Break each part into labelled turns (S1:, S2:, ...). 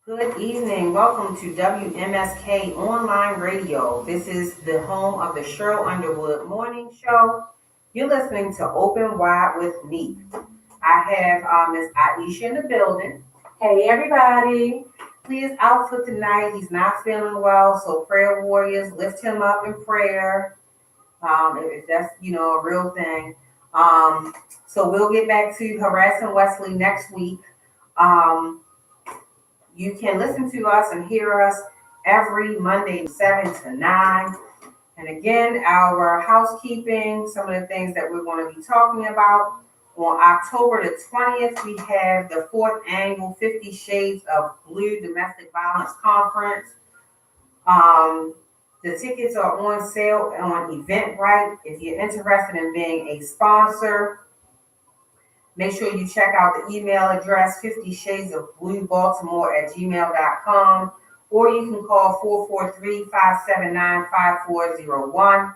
S1: Good evening. Welcome to WMSK Online Radio. This is the home of the Cheryl Underwood Morning Show. You're listening to Open Wide with Neeuq. I have Miss Aisha in the building.
S2: Hey, everybody.
S1: He is out for tonight. He's not feeling well, so prayer warriors, lift him up in prayer. If that's, a real thing. So we'll get back to harassing Wesley next week. You can listen to us and hear us every Monday, 7 to 9. And again, our housekeeping, some of the things that we're going to be talking about. On October the 20th, we have the 4th annual 50 Shades of Blue Domestic Violence Conference. The tickets are on sale on Eventbrite. If you're interested in being a sponsor, make sure you check out the email address 50shadesofbluebaltimore@gmail.com, or you can call 443-579-5401.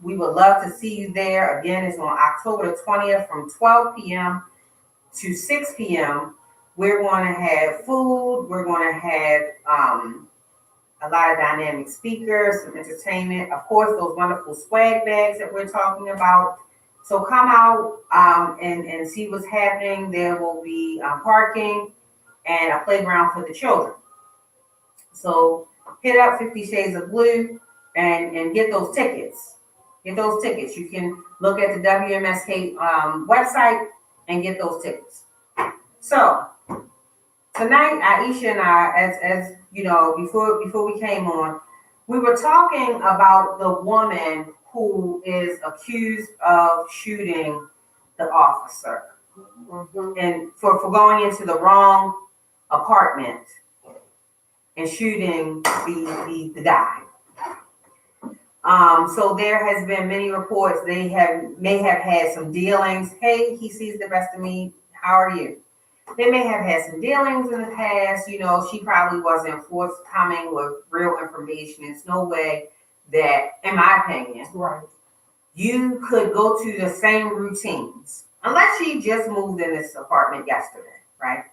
S1: We would love to see you there. Again, it's on October the 20th from 12 p.m. to 6 p.m. We're going to have food. We're going to have a lot of dynamic speakers, some entertainment. Of course, those wonderful swag bags that we're talking about. So come out and see what's happening. There will be parking and a playground for the children. So hit up 50 Shades of Blue and get those tickets. Get those tickets. You can look at the WMSK website and get those tickets. So tonight, Aisha and I, as you know, before we came on, we were talking about the woman who is accused of shooting the officer and for going into the wrong apartment and shooting the guy. So there has been many reports they may have had some dealings. Hey, he sees the best of me. How are you? They may have had some dealings in the past. She probably wasn't forthcoming with real information. It's no way that, in my opinion,
S2: Right.
S1: you could go to the same routines, unless she just moved in this apartment yesterday, right?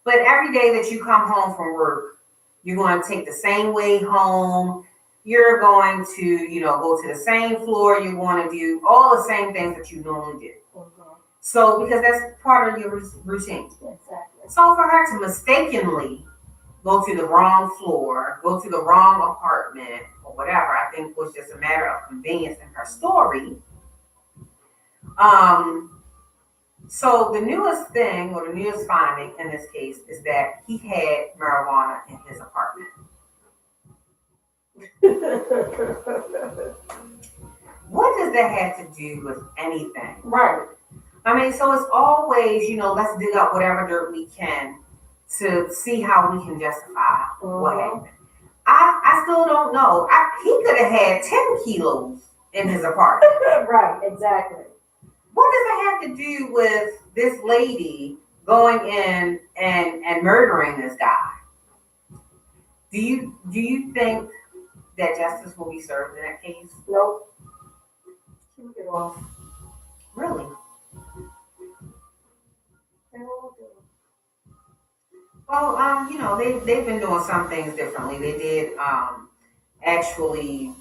S1: But every day that you come home from work, you're going to take the same way home. You're going to, go to the same floor. You're going to do all the same things that you normally do. So, because that's part of your routine.
S2: Exactly.
S1: So for her to mistakenly go to the wrong floor, go to the wrong apartment, or whatever, I think was just a matter of convenience in her story. So the newest thing, or the newest finding in this case, is that he had marijuana in his apartment. What does that have to do with anything?
S2: Right.
S1: I mean, so it's always, let's dig up whatever dirt we can to see how we can justify what happened. I still don't know. He could have had 10 kilos in his apartment.
S2: Right, exactly.
S1: What does that have to do with this lady going in and murdering this guy? Do you think that justice will be served in that case?
S2: Nope. She will get off.
S1: Really?
S2: They will do.
S1: Well, they've been doing some things differently. They did actually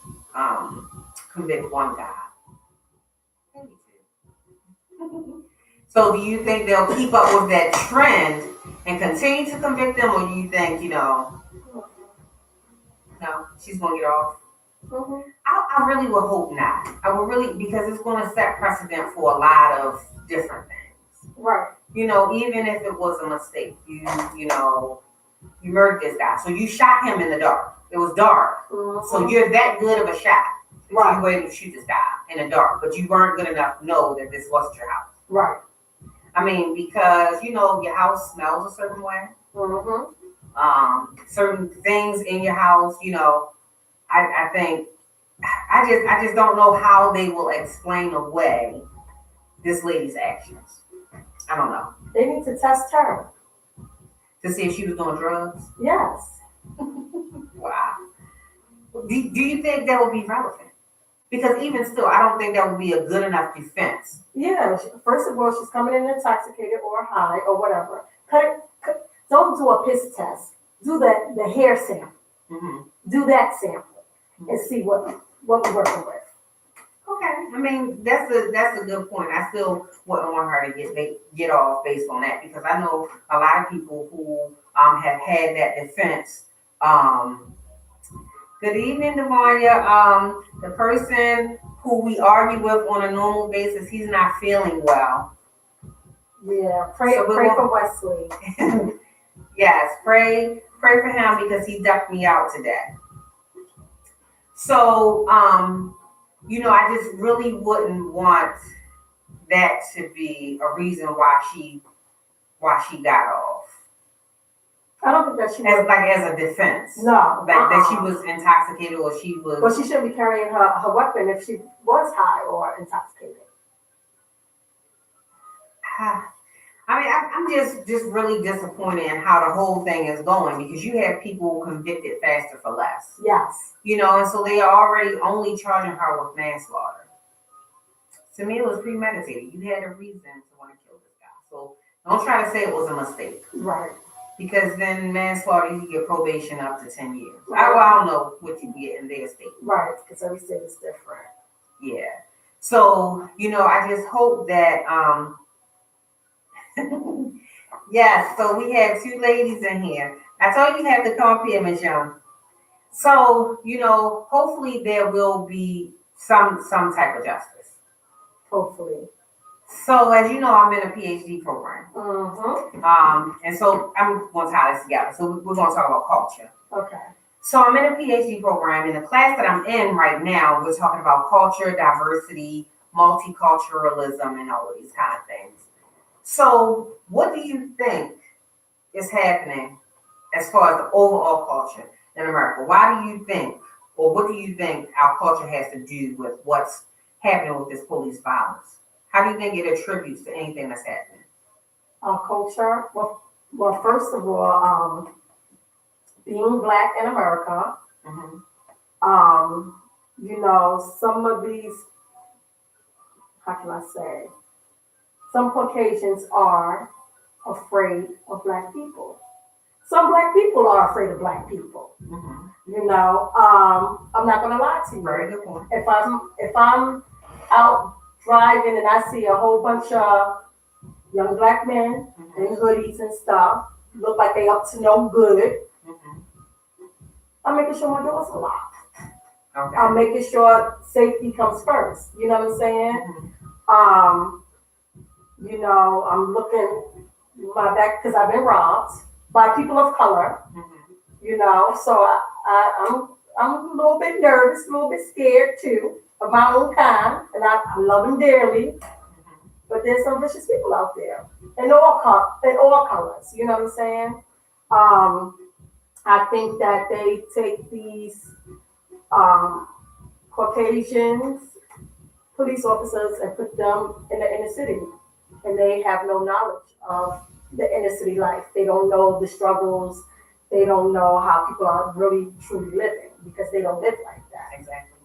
S1: convict one guy. Maybe two. So do you think they'll keep up with that trend and continue to convict them, or do you think, no, she's going to get off?
S2: Mm-hmm.
S1: I really would hope not. I would really, because it's going to set precedent for a lot of different things.
S2: Right.
S1: Even if it was a mistake, you murdered this guy. So you shot him in the dark. It was dark.
S2: Mm-hmm.
S1: So you're that good of a shot.
S2: Right.
S1: You were able to shoot this guy in the dark, but you weren't good enough to know that this wasn't your house.
S2: Right.
S1: I mean, because, your house smells a certain way.
S2: Mm-hmm.
S1: Certain things in your house, I think, I just don't know how they will explain away this lady's actions. I don't know.
S2: They need to test her.
S1: To see if she was doing drugs?
S2: Yes.
S1: Wow. Do you think that would be relevant? Because even still, I don't think that would be a good enough defense.
S2: Yeah. First of all, she's coming in intoxicated or high or whatever. Don't don't do a piss test. Do the hair sample.
S1: Mhm.
S2: Do that sample and see what we're working with.
S1: Okay, I mean that's a good point. I still wouldn't want her to get off based on that because I know a lot of people who have had that defense. Um, Good evening, Devonia. The person who we argue with on a normal basis, he's not feeling well.
S2: Yeah, pray
S1: So we
S2: pray
S1: want,
S2: for Wesley.
S1: yes, pray for him because he ducked me out today. So, I just really wouldn't want that to be a reason why she got off.
S2: I don't think that she
S1: As
S2: was.
S1: like as a defense.
S2: No.
S1: Like that she was intoxicated or she was.
S2: Well, she shouldn't be carrying her weapon if she was high or intoxicated.
S1: I mean, I'm just really disappointed in how the whole thing is going because you have people convicted faster for less.
S2: Yes.
S1: And so they are already only charging her with manslaughter. To me, it was premeditated. You had a reason to want to kill this guy. So don't try to say it was a mistake.
S2: Right.
S1: Because then manslaughter, you get probation up to 10 years.
S2: Right.
S1: I don't know what you get in their state.
S2: Right, because every state is different.
S1: Yeah. So, I just hope that, yes, so we have two ladies in here. I told you have to come up here, Ms. Young. So, hopefully there will be some type of justice.
S2: Hopefully.
S1: So, as you know, I'm in a PhD program. And so I'm going to tie this together. So we're going to talk about culture.
S2: Okay.
S1: So I'm in a PhD program. In the class that I'm in right now, we're talking about culture, diversity, multiculturalism, and all of these kind of things. So what do you think is happening as far as the overall culture in America? Why do you think, or what do you think our culture has to do with what's happening with this police violence? How do you think it attributes to anything that's happening?
S2: Our culture. Well, first of all, being black in America,
S1: Mm-hmm.
S2: some of these, how can I say, some Caucasians are afraid of black people. Some black people are afraid of black people.
S1: Mm-hmm.
S2: I'm not gonna lie to you.
S1: Very good point.
S2: If I'm out driving and I see a whole bunch of young black men in hoodies and stuff, look like they up to no good,
S1: Mm-hmm.
S2: I'm making sure my doors are locked.
S1: Okay.
S2: I'm making sure safety comes first. You know what I'm saying?
S1: Mm-hmm.
S2: I'm looking my back because I've been robbed by people of color.
S1: Mm-hmm.
S2: So I'm a little bit nervous, a little bit scared too of my own kind, and I love them dearly.
S1: Mm-hmm.
S2: But there's some vicious people out there in all colors. You know what I'm saying? I think that they take these Caucasians, police officers, and put them in the inner city, and they have no knowledge of the inner city life. They don't know the struggles. They don't know how people are really truly living because they don't live like that.
S1: Exactly.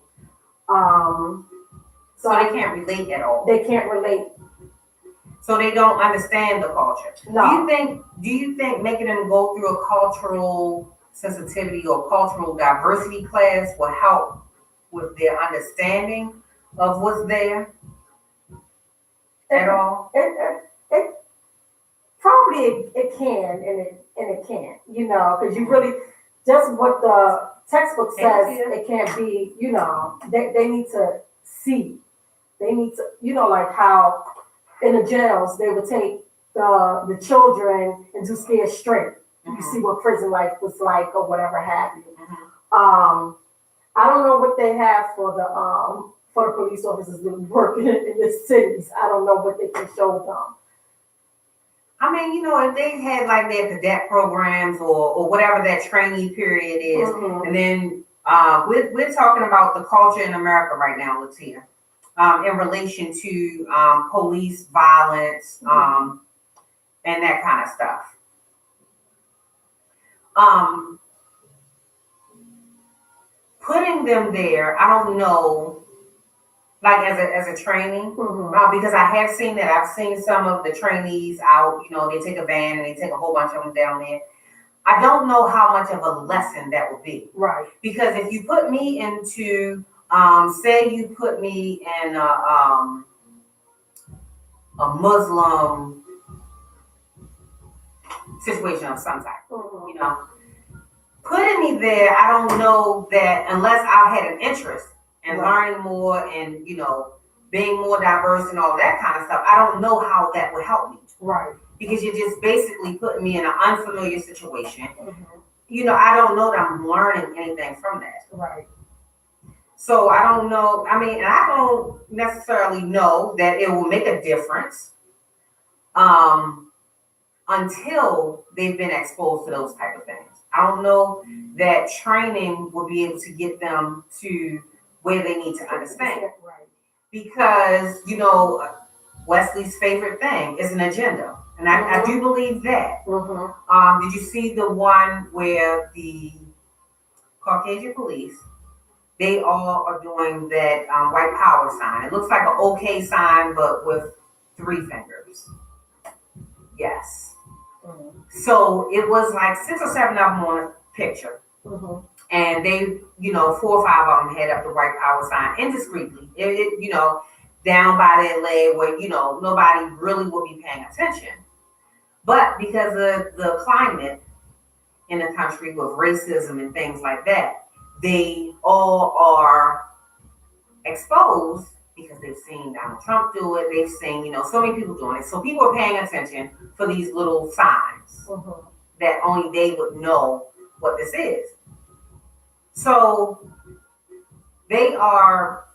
S2: So
S1: they can't relate at all.
S2: They can't relate.
S1: So they don't understand the culture.
S2: No.
S1: Do you think making them go through a cultural sensitivity or cultural diversity class will help with their understanding of what's there at all?
S2: It probably it can and it can't, because you really just what the textbook says it can't be, they need to see. They need to, like how in the jails they would take the children and do Scared Straight.
S1: Mm-hmm.
S2: You see what prison life was like or whatever have you.
S1: Mm-hmm.
S2: I don't know what they have for the police officers that work in the cities. I don't know what they can show them.
S1: I mean, if they had like their cadet programs or whatever that training period is, and then we're talking about the culture in America right now, Latia, in relation to police violence and that kind of stuff. Putting them there, I don't know, like as a training, because I have seen that. I've seen some of the trainees out. They take a van and they take a whole bunch of them down there. I don't know how much of a lesson that would be.
S2: Right.
S1: Because if you put me into, say you put me in a Muslim situation of some type, you know, putting me there, I don't know that unless I had an interest in learning more and, you know, being more diverse and all that kind of stuff, I don't know how that would help me.
S2: Right.
S1: Because you're just basically putting me in an unfamiliar situation. You know, I don't know that I'm learning anything from that.
S2: Right.
S1: So I don't know. I mean, and I don't necessarily know that it will make a difference until they've been exposed to those type of things. I don't know that training will be able to get them to where they need to understand.
S2: Right.
S1: Because, you know, Wesley's favorite thing is an agenda. And I do believe that. Did you see the one where the Caucasian police, they all are doing that white power sign? It looks like an okay sign, but with 3 fingers. Yes. So it was like 6 or 7 of them on a picture. And they, you know, 4 or 5 of them had up the white power sign indiscreetly. It you know, down by their leg where, you know, nobody really will be paying attention. But because of the climate in the country with racism and things like that, they all are exposed because they've seen Donald Trump do it. They've seen, you know, so many people doing it. So people are paying attention for these little signs that only they would know what this is. So they are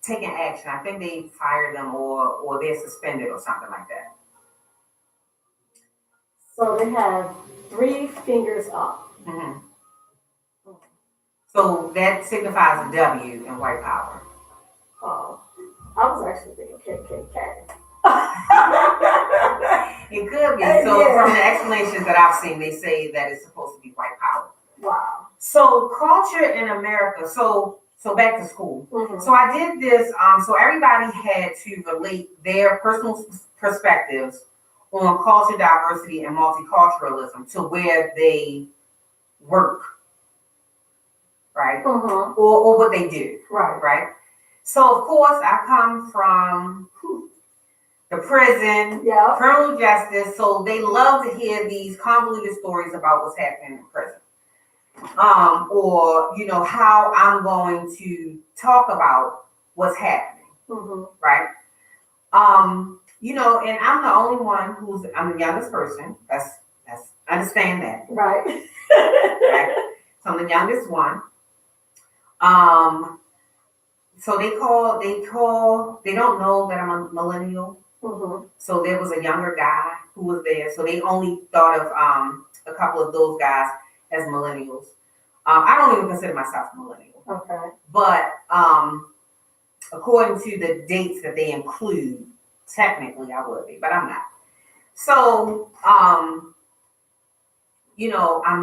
S1: taking action. I think they fired them or they're suspended or something like that.
S2: So they have 3 fingers up.
S1: So that signifies a W in white power.
S2: Oh, I was actually thinking KKK.
S1: It could be. So from the explanations that I've seen, they say that it's supposed to be white power.
S2: Wow.
S1: So culture in America. So back to school. So I did this. So everybody had to relate their personal perspectives on culture, diversity, and multiculturalism to where they work, right? Or what they do, right? So of course I come from the prison, criminal justice. So they love to hear these convoluted stories about what's happening in prison. Or, you know, how I'm going to talk about what's happening, right? You know, and I'm the only one I'm the youngest person. That's understand that.
S2: Right.
S1: Right? So I'm the youngest one. So they don't know that I'm a millennial. So there was a younger guy who was there. So they only thought of a couple of those guys as millennials. I don't even consider myself a millennial.
S2: Okay.
S1: But according to the dates that they include, technically I would be, but I'm not. So, you know, I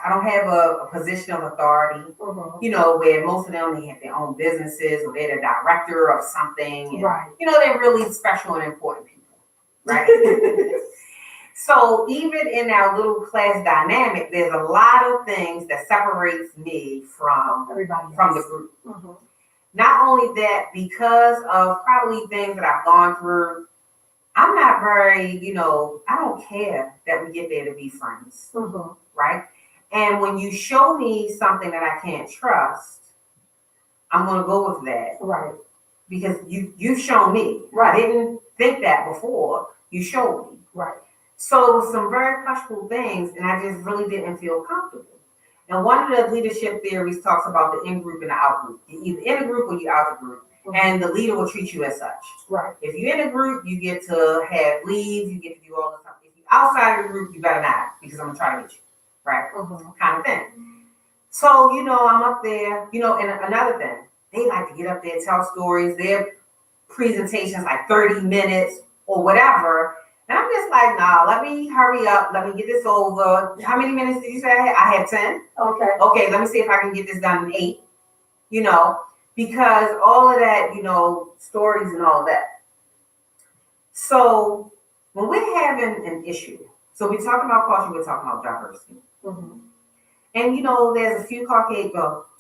S1: don't have a position of authority, you know, where most of them, they have their own businesses or they're the director of something. And,
S2: right.
S1: You know, they're really special and important people, right? So even in our little class dynamic, there's a lot of things that separates me from the group. Not only that, because of probably things that I've gone through, I'm not very, you know, I don't care that we get there to be friends, right? And when you show me something that I can't trust, I'm going to go with that,
S2: right? Because
S1: you've shown me, right? I didn't think that before. You showed me,
S2: right? So
S1: some very questionable things, and I just really didn't feel comfortable. And one of the leadership theories talks about the in-group and the out-group. You're either in a group or you're out the group. And the leader will treat you as such.
S2: Right.
S1: If you're in a group, you get to have leave, you get to do all the stuff. If you're outside of the group, you better not, because I'm going to try to get you. Right? Kind of thing. So, you know, I'm up there, you know, and another thing, they like to get up there, tell stories. Their presentations like 30 minutes or whatever. And I'm just like, nah, let me hurry up. Let me get this over. How many minutes did you say I had? I had 10. Okay, let me see if I can get this done in 8. You know, because all of that, you know, stories and all that. So when we're having an issue, So we're talking about culture, we're talking about diversity.
S2: Mm-hmm.
S1: And there's a few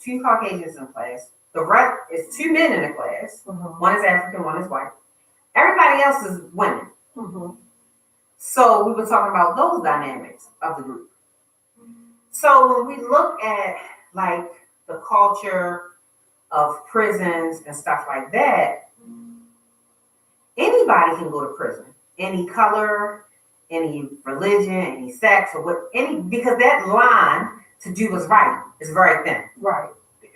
S1: two Caucasians in class. The rest is two men in the class.
S2: Mm-hmm.
S1: One is African, one is white. Everybody else is women.
S2: Mm-hmm.
S1: So we were talking about those dynamics of the group. So when we look at like the culture of prisons and stuff like that, anybody can go to prison. Any color, any religion, any sex, or because that line to do what's right is very thin.
S2: Right.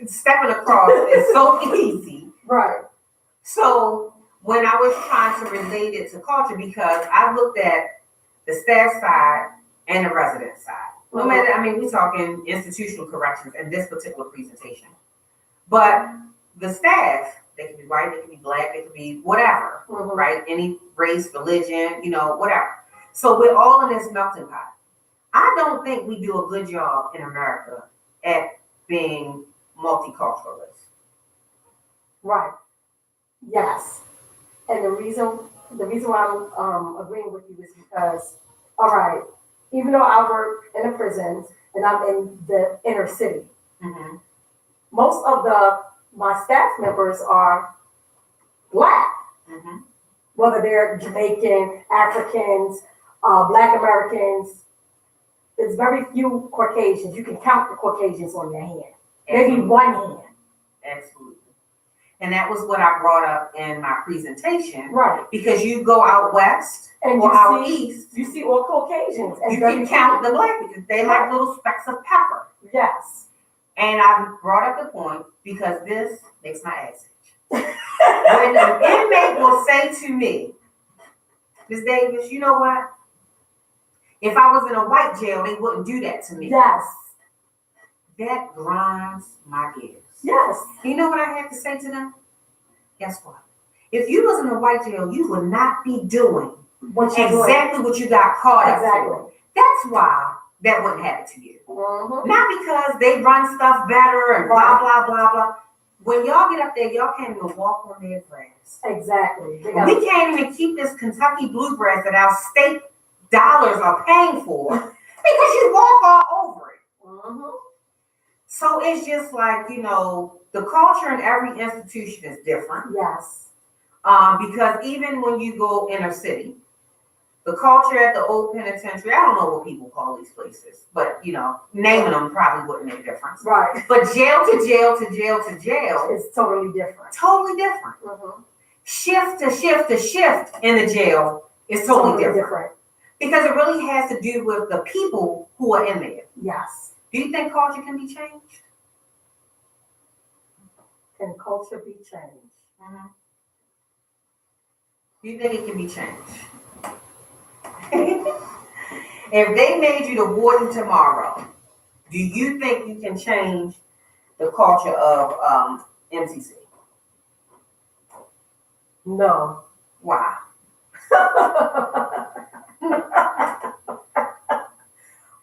S1: Stepping across is so easy.
S2: Right.
S1: So when I was trying to relate it to culture, because I looked at the staff side and the resident side. No matter, we're talking institutional corrections in this particular presentation. But the staff, they can be white, they can be black, they can be whatever, right? Any race, religion, whatever. So we're all in this melting pot. I don't think we do a good job in America at being multiculturalist.
S2: Right. Yes. And the reason why I'm agreeing with you is because, all right, even though I work in the prisons and I'm in the inner city, most of my staff members are black, whether they're Jamaican, Africans, Black Americans. There's very few Caucasians. You can count the Caucasians on your hand. Maybe one hand.
S1: Absolutely. And that was what I brought up in my presentation.
S2: Right.
S1: Because you go out west
S2: and
S1: or out east.
S2: You see all Caucasians.
S1: And you can count the black because they like little specks of pepper.
S2: Yes.
S1: And I brought up the point because this makes my ass itch. When an inmate will say to me, Ms. Davis, you know what? If I was in a white jail, they wouldn't do that to me.
S2: Yes.
S1: That grinds my gears.
S2: Yes.
S1: You know what I have to say to them? Guess what? If you was in a white jail, you would not be doing what you got caught up for. That's why that wouldn't happen to you. Not because they run stuff better and blah, blah, blah, blah. When y'all get up there, y'all can't even walk on their grass.
S2: Exactly.
S1: We can't even keep this Kentucky bluegrass that our state dollars are paying for because you walk all over it. So it's just like, the culture in every institution is different.
S2: Yes.
S1: Because even when you go inner city, the culture at the old penitentiary, I don't know what people call these places, but, naming them probably wouldn't make a difference.
S2: Right.
S1: But jail to jail to jail to jail
S2: is totally different.
S1: Totally different. Shift to shift to shift in the jail is totally different. Because it really has to do with the people who are in there.
S2: Yes.
S1: Do you think culture can be changed?
S2: Can culture be changed?
S1: Do you think it can be changed? If they made you the warden tomorrow, do you think you can change the culture of MTC?
S2: No.
S1: Why?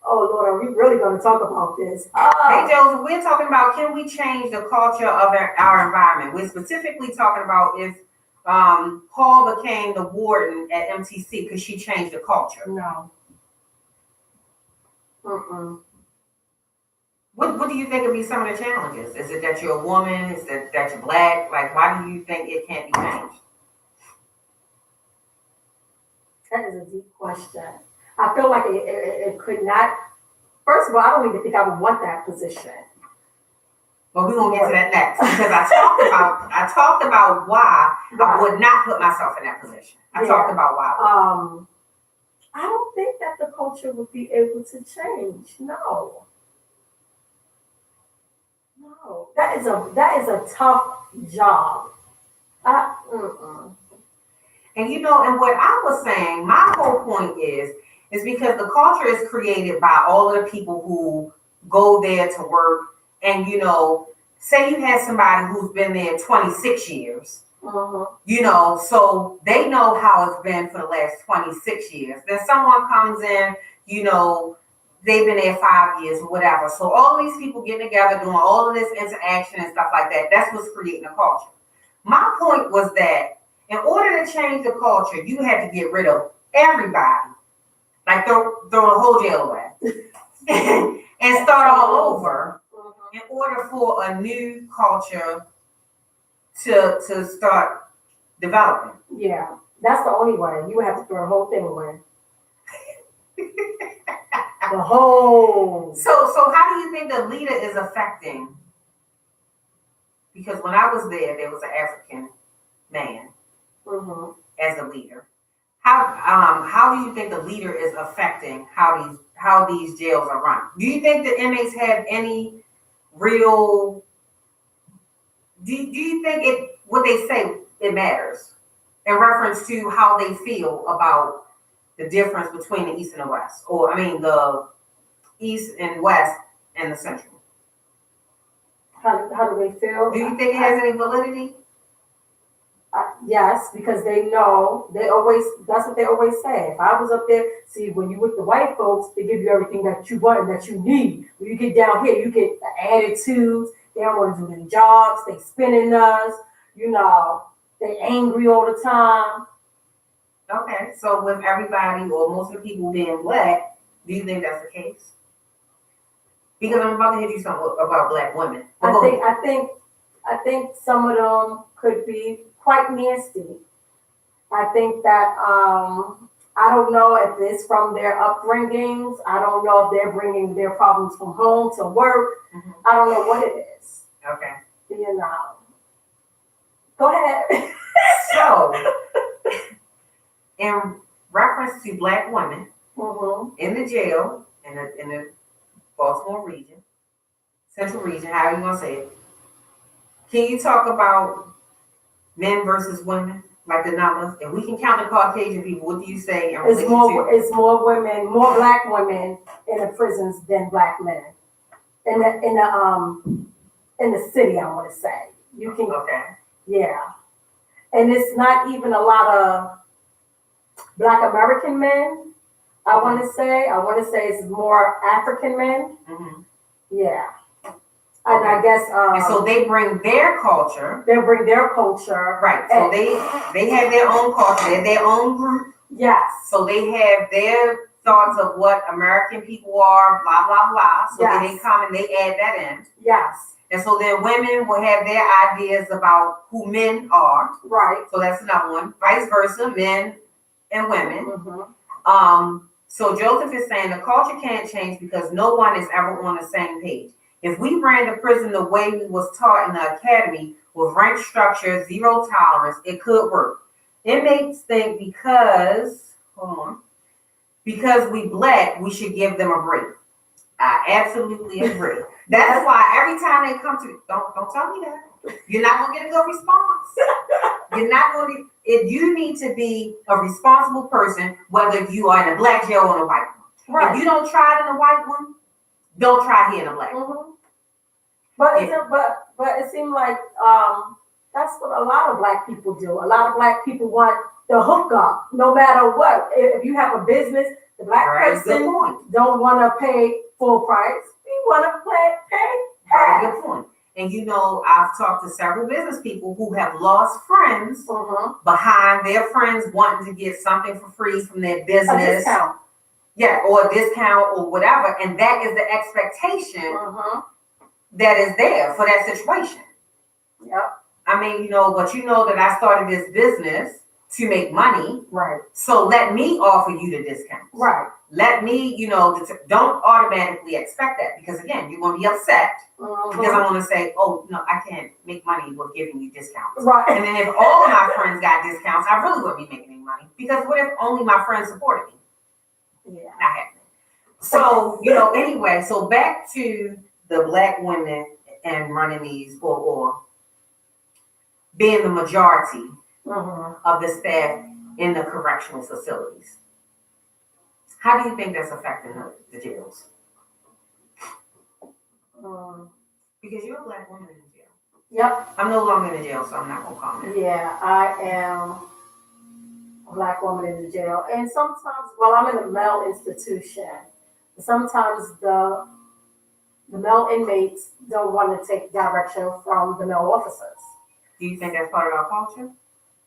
S2: Oh Lord, are we really going to talk about this?
S1: Hey Joseph, we're talking about can we change the culture of our environment? We're specifically talking about if Paul became the warden at MTC because she changed the culture.
S2: No.
S1: What do you think would be some of the challenges? Is it that you're a woman? Is it that you're black? Like, why do you think it can't be changed?
S2: That is a deep question. I feel like it could not. First of all, I don't even think I would want that position.
S1: Well, we're gonna get to that next because I talked about why I would not put myself in that position. I talked about why.
S2: I don't think that the culture would be able to change. No. That is a tough job.
S1: And and what I was saying, my whole point is because the culture is created by all of the people who go there to work. And, say you had somebody who's been there 26 years, so they know how it's been for the last 26 years. Then someone comes in, they've been there 5 years or whatever. So all these people get together, doing all of this interaction and stuff like that. That's what's creating a culture. My point was that in order to change the culture, you had to get rid of everybody Like throw the whole jail away and start all over in order for a new culture to start developing.
S2: Yeah, that's the only way. You would have to throw the whole thing away. The whole.
S1: So how do you think the leader is affecting? Because when I was there was an African man as a leader. How do you think the leader is affecting how these jails are run? Do you think the inmates have any real? Do you think it what they say it matters in reference to how they feel about the difference between the East and the West, or I mean the East and West and the Central?
S2: How do they feel?
S1: Do you think it has any validity?
S2: Yes, because they know, that's what they always say. If I was up there, see, when you with the white folks, they give you everything that you want and that you need. When you get down here, you get the attitudes. They don't want to do their jobs. They spinning us. They angry all the time.
S1: Okay, so with everybody or most of the people being black, do you think that's the case? Because I'm about to hit you something about black women.
S2: I think some of them could be quite nasty. I think that I don't know if it's from their upbringings. I don't know if they're bringing their problems from home to work. I don't know what it is.
S1: Okay.
S2: Go ahead.
S1: So, in reference to black women in the jail in the Baltimore region, Central region, however you want to say it, can you talk about men versus women, like the numbers? If we can count the Caucasian people, what do you say?
S2: It's more women, more black women in the prisons than black men. In the city, I want to say.
S1: Okay.
S2: Yeah. And it's not even a lot of black American men, I want to say. I want to say it's more African men. Yeah. And I guess
S1: and so they bring their culture.
S2: They bring their culture.
S1: Right. So they have their own culture, they have their own group.
S2: Yes.
S1: So they have their thoughts of what American people are, blah, blah, blah. So then they come and they add that in.
S2: Yes.
S1: And so then women will have their ideas about who men are.
S2: Right.
S1: So that's another one. Vice versa, men and women. So Joseph is saying the culture can't change because no one is ever on the same page. If we ran the prison the way we was taught in the academy with rank structure, zero tolerance, it could work. Inmates think because we black, we should give them a break. I absolutely agree. That's why every time they come to, don't tell me that. You're not gonna get a good response. You're not going to. If you need to be a responsible person, whether you are in a black jail or in a white one. Right. If you don't try it in a white one, don't try here in a black one.
S2: But it seemed like that's what a lot of black people do. A lot of black people want the hookup, no matter what. If you have a business, the black person don't want to pay full price. We want to pay.
S1: Very good point. And I've talked to several business people who have lost friends behind their friends wanting to get something for free from their business.
S2: A discount.
S1: Yeah, or a discount or whatever. And that is the expectation that is there for that situation.
S2: Yep.
S1: I mean, but that I started this business to make money.
S2: Right.
S1: So let me offer you the discount.
S2: Right.
S1: Let me, don't automatically expect that because again, you're going to be upset because I'm going to say, oh, no, I can't make money with giving you discounts.
S2: Right.
S1: And then if all of my friends got discounts, I really wouldn't be making any money because what if only my friends supported me?
S2: Yeah.
S1: Not happening. So, anyway, so back to the black women and running these or being the majority of the staff in the correctional facilities. How do you think that's affecting the jails? Because you're a black woman in the jail.
S2: Yep.
S1: I'm no longer in the jail, so I'm not going to comment.
S2: Yeah, I am a black woman in the jail. And sometimes, I'm in a male institution. Sometimes the male inmates don't want to take direction from the male officers.
S1: Do you think that's part of our culture?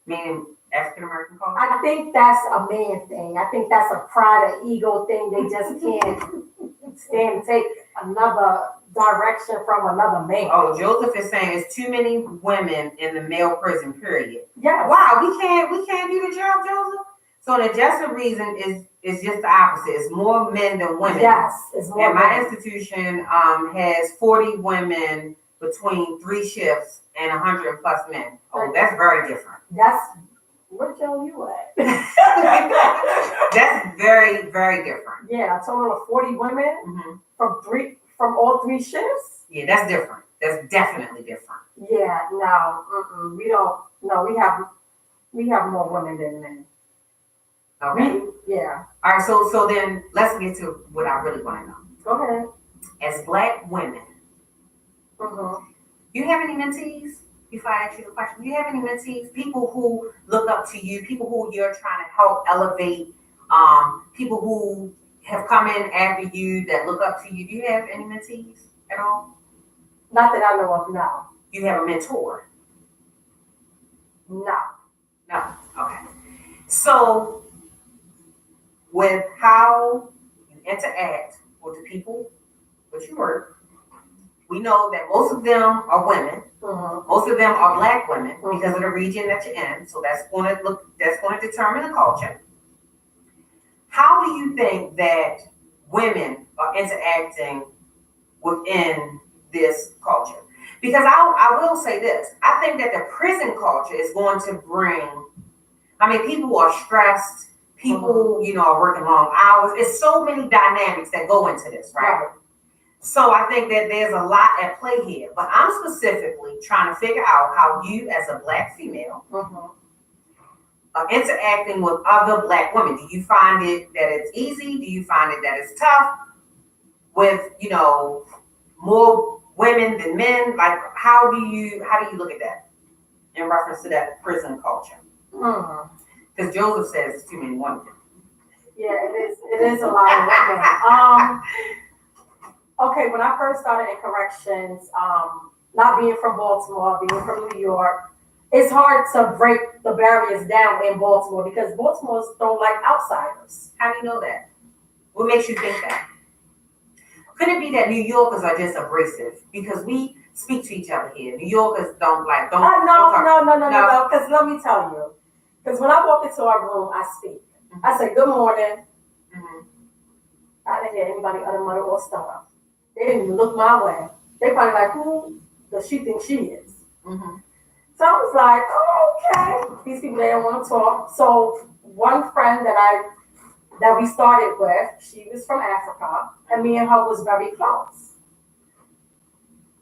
S1: Meaning African American culture?
S2: I think that's a man thing. I think that's a pride or ego thing. They just can't stand to take another direction from another man.
S1: Oh, Joseph is saying it's too many women in the male prison, period.
S2: Yes.
S1: Wow, we can't do the job, Joseph? So the just reason is just the opposite. It's more men than women.
S2: Yes, it's more
S1: And my
S2: men.
S1: institution has 40 women between 3 shifts and 100 plus men. Oh, that's very different.
S2: That's where Joe you at?
S1: That's very, very different.
S2: Yeah, a total of 40 women from all 3 shifts.
S1: Yeah, that's different. That's definitely different.
S2: Yeah, no, we don't. No, we have more women than men.
S1: Okay.
S2: Yeah.
S1: All right. So then let's get to what I really want to know.
S2: Go ahead.
S1: As Black women,
S2: Mm-hmm.
S1: do you have any mentees? Before I ask you the question, do you have any mentees? People who look up to you, people who you're trying to help elevate, people who have come in after you that look up to you. Do you have any mentees at all?
S2: Not that I know of, no.
S1: Do you have a mentor?
S2: No.
S1: No. Okay. So, with how you interact with the people that you work, we know that most of them are women.
S2: Mm-hmm.
S1: Most of them are Black women because of the region that you're in. So that's going to determine the culture. How do you think that women are interacting within this culture? Because I will say this. I think that the prison culture is going to bring, people are stressed. People, are working long hours. It's so many dynamics that go into this, right? So I think that there's a lot at play here. But I'm specifically trying to figure out how you, as a Black female, are interacting with other Black women. Do you find it that it's easy? Do you find it that it's tough? With, more women than men? Like, how do you look at that in reference to that prison culture? Because Joseph says it's too many women.
S2: Yeah, it is a lot of women. Okay, when I first started in corrections, not being from Baltimore, being from New York, it's hard to break the barriers down in Baltimore because Baltimore's don't like outsiders.
S1: How do you know that? What makes you think that? Could it be that New Yorkers are just abrasive? Because we speak to each other here. New Yorkers don't.
S2: No. Because let me tell you. Because when I walk into our room, I speak. I say, good morning. I didn't hear anybody utter mutter or stutter. They didn't even look my way. They probably like, who does she think she is? So I was like, oh, okay. These people, they don't want to talk. So one friend that we started with, she was from Africa, and me and her was very close.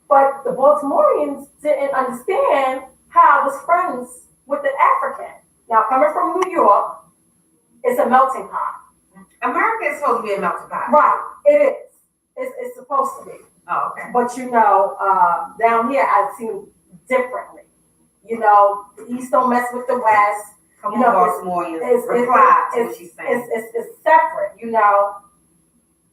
S2: But the Baltimoreans didn't understand how I was friends with the African. Now, coming from New York, it's a melting pot.
S1: America is supposed to be a melting pot.
S2: Right, it is. It's supposed to be.
S1: Oh, okay.
S2: But down here, I see differently. The East don't mess with the West.
S1: Come on, Baltimoreans, reply to what she's saying.
S2: It's separate,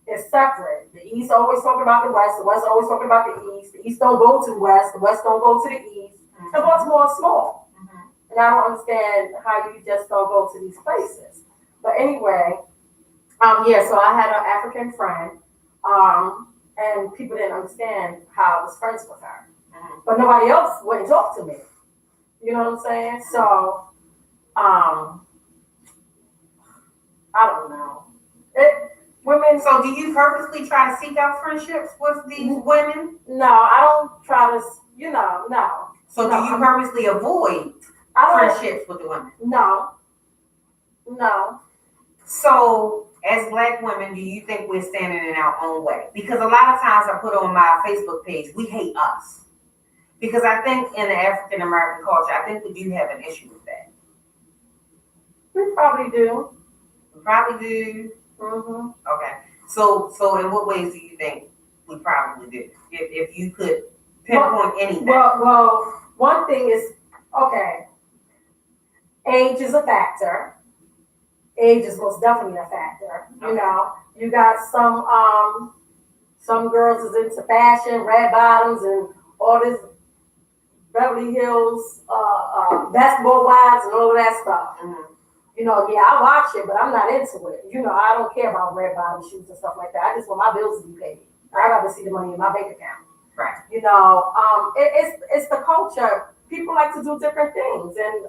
S2: It's separate. The East always talking about the West always talking about the East. The East don't go to the West don't go to the East. And Baltimore is small. And I don't understand how you just don't go to these places. But anyway, so I had an African friend, and people didn't understand how I was friends with her. But nobody else wouldn't talk to me. You know what I'm saying? So, I don't know. Women.
S1: So do you purposely try to seek out friendships with these women?
S2: No, I don't try to, no.
S1: So do you purposely avoid friendships with the women?
S2: No.
S1: So as Black women, do you think we're standing in our own way? Because a lot of times I put on my Facebook page, we hate us. Because I think in the African American culture, I think we do have an issue with that.
S2: We probably do.
S1: We probably do. Okay. So in what ways do you think we probably do? If you could pinpoint anything.
S2: Well, one thing is, okay, age is a factor. Age is most definitely a factor. Okay. You got some girls is into fashion, red bottoms, and all this Beverly Hills, Basketball Wives, and all of that stuff.
S1: Mm-hmm.
S2: You know, yeah, I watch it, but I'm not into it. You know, I don't care about red bottom shoes and stuff like that. I just want my bills to be paid. I'd rather see the money in my bank account.
S1: Right.
S2: You know, it's the culture. People like to do different things, and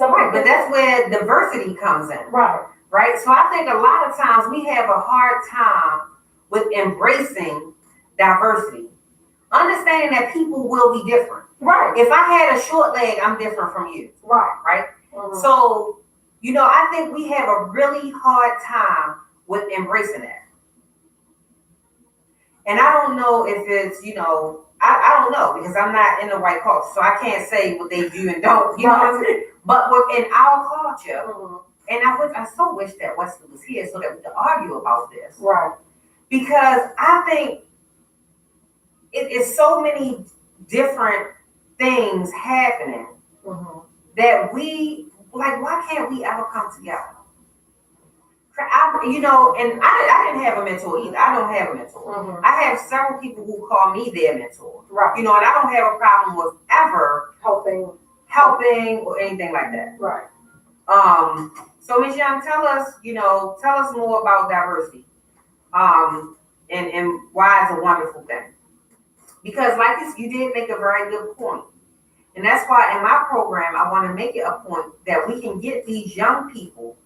S1: Right, but that's where diversity comes in.
S2: Right.
S1: Right. So I think a lot of times we have a hard time with embracing diversity, understanding that people will be different.
S2: Right.
S1: If I had a short leg, I'm different from you.
S2: Right.
S1: Right.
S2: Mm-hmm.
S1: So, you know, I think we have a really hard time with embracing that. And I don't know if it's, you know, I don't know because I'm not in the white culture, so I can't say what they do and don't, you know what I'm saying? But within our culture,
S2: Mm-hmm.
S1: and I so wish that Wesley was here so that we could argue about this.
S2: Right.
S1: Because I think it is so many different things happening
S2: Mm-hmm.
S1: that we, like, why can't we ever come together? You know, and I didn't have a mentor either. I don't have a mentor.
S2: Mm-hmm.
S1: I have several people who call me their mentor.
S2: Right.
S1: You know, and I don't have a problem with ever
S2: helping
S1: or anything like that.
S2: Right.
S1: So Ms. Young, tell us more about diversity. And why it's a wonderful thing. Because like this, you did make a very good point. And that's why in my program, I want to make it a point that we can get these young people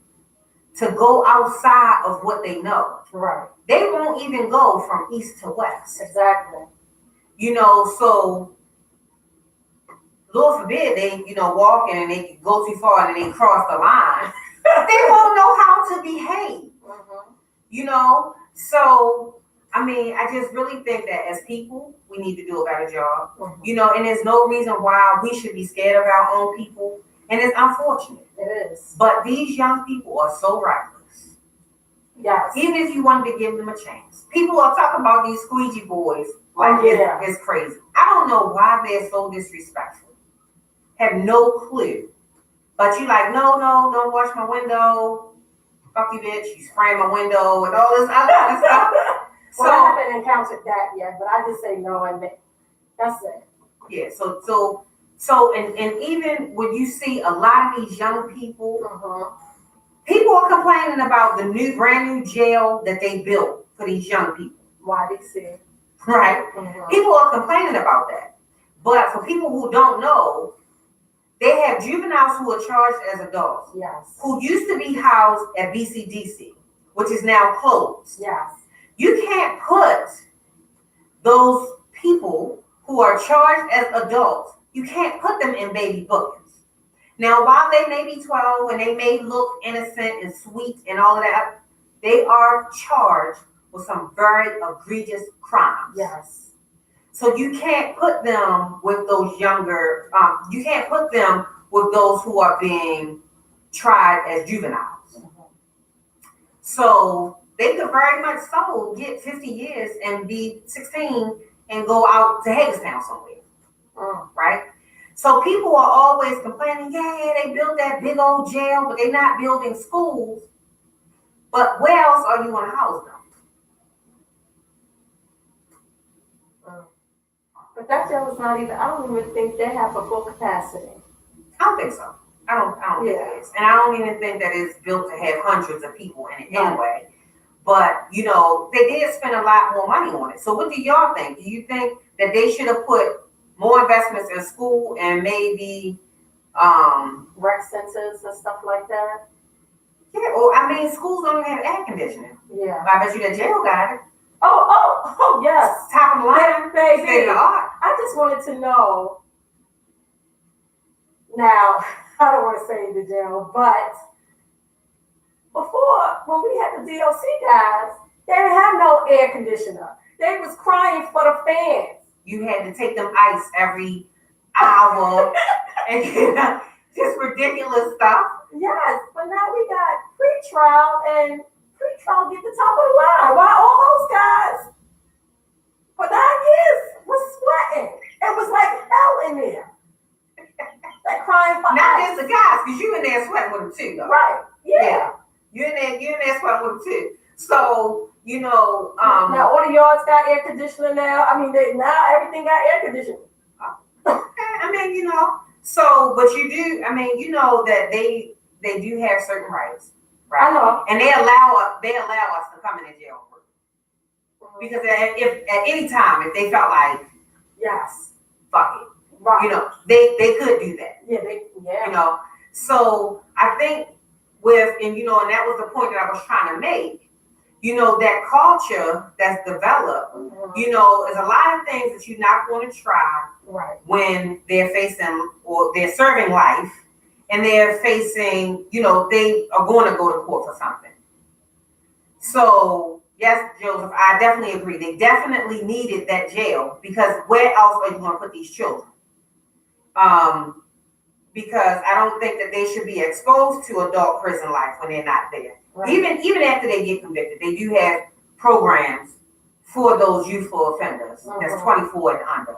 S1: to go outside of what they know.
S2: Right.
S1: They won't even go from east to west.
S2: Exactly.
S1: You know, so Lord forbid they, you know, walk in and they go too far and they cross the line. They won't know how to behave.
S2: Mm-hmm.
S1: You know, so I mean, I just really think that as people, we need to do a better job.
S2: Mm-hmm.
S1: You know, and there's no reason why we should be scared of our own people. And it's unfortunate.
S2: It is.
S1: But these young people are so reckless.
S2: Yes.
S1: Even if you wanted to give them a chance. People are talking about these squeegee boys like it's crazy. I don't know why they're so disrespectful. Have no clue. But you like, no, don't wash my window. Fuck you, bitch. You spraying my window and all this other stuff.
S2: Well, I haven't encountered that yet, but I just say no and that's it.
S1: Yeah, so and even when you see a lot of these young people, people are complaining about the brand new jail that they built for these young people.
S2: Why they see?
S1: Right?
S2: Mm-hmm.
S1: People are complaining about that. But for people who don't know, they have juveniles who are charged as adults.
S2: Yes.
S1: Who used to be housed at BCDC, which is now closed.
S2: Yes.
S1: You can't put those people who are charged as adults, you can't put them in baby bookings. Now, while they may be 12 and they may look innocent and sweet and all of that, they are charged with some very egregious crimes.
S2: Yes.
S1: So you can't put them with those younger, you can't put them with those who are being tried as juveniles. Mm-hmm. So they could very much so get 50 years and be 16 and go out to Hagerstown somewhere. Right? So people are always complaining, yeah, they built that big old jail, but they're not building schools. But where else are you going to house them?
S2: But that jail is not even, I don't even think they have a full capacity.
S1: I don't think so. I don't think it is. And I don't even think that it's built to have hundreds of people in it anyway. But, you know, they did spend a lot more money on it. So what do y'all think? Do you think that they should have put more investments in school and maybe
S2: rec centers and stuff like that?
S1: Yeah, well, I mean, schools don't even have air conditioning.
S2: Yeah.
S1: I bet you that jail got it.
S2: Oh, yes.
S1: Top of the line,
S2: baby.
S1: State of the art.
S2: I just wanted to know. Now, I don't want to say the jail, but before, when we had the DLC guys, they didn't have no air conditioner. They was crying for the fans.
S1: You had to take them ice every hour and just ridiculous stuff.
S2: Yes, but now we got pre-trial and pre-trial get the top of the line. Why all those guys for 9 years was sweating? It was like hell in there. They crying for
S1: not
S2: ice.
S1: just the guys, because you in there sweating with them too, though.
S2: Right? Yeah.
S1: You in there sweating with them too. So you know,
S2: now all the yards got air conditioning now. I mean, now everything got air conditioning.
S1: Okay. I mean, so, but you do, I mean, that they do have certain rights, right?
S2: I know.
S1: And they allow us to come in the jail because if at any time if they felt like
S2: yes,
S1: fuck it,
S2: right,
S1: they could do that.
S2: Yeah.
S1: So I think and that was the point that I was trying to make. That culture that's developed, is a lot of things that you're not going to try
S2: right,
S1: when they're facing or they're serving life and they're facing, they are going to go to court for something. So, yes, Joseph, I definitely agree. They definitely needed that jail because where else are you going to put these children? Because I don't think that they should be exposed to adult prison life when they're not there. Right. Even after they get convicted, they do have programs for those youthful offenders that's 24 and under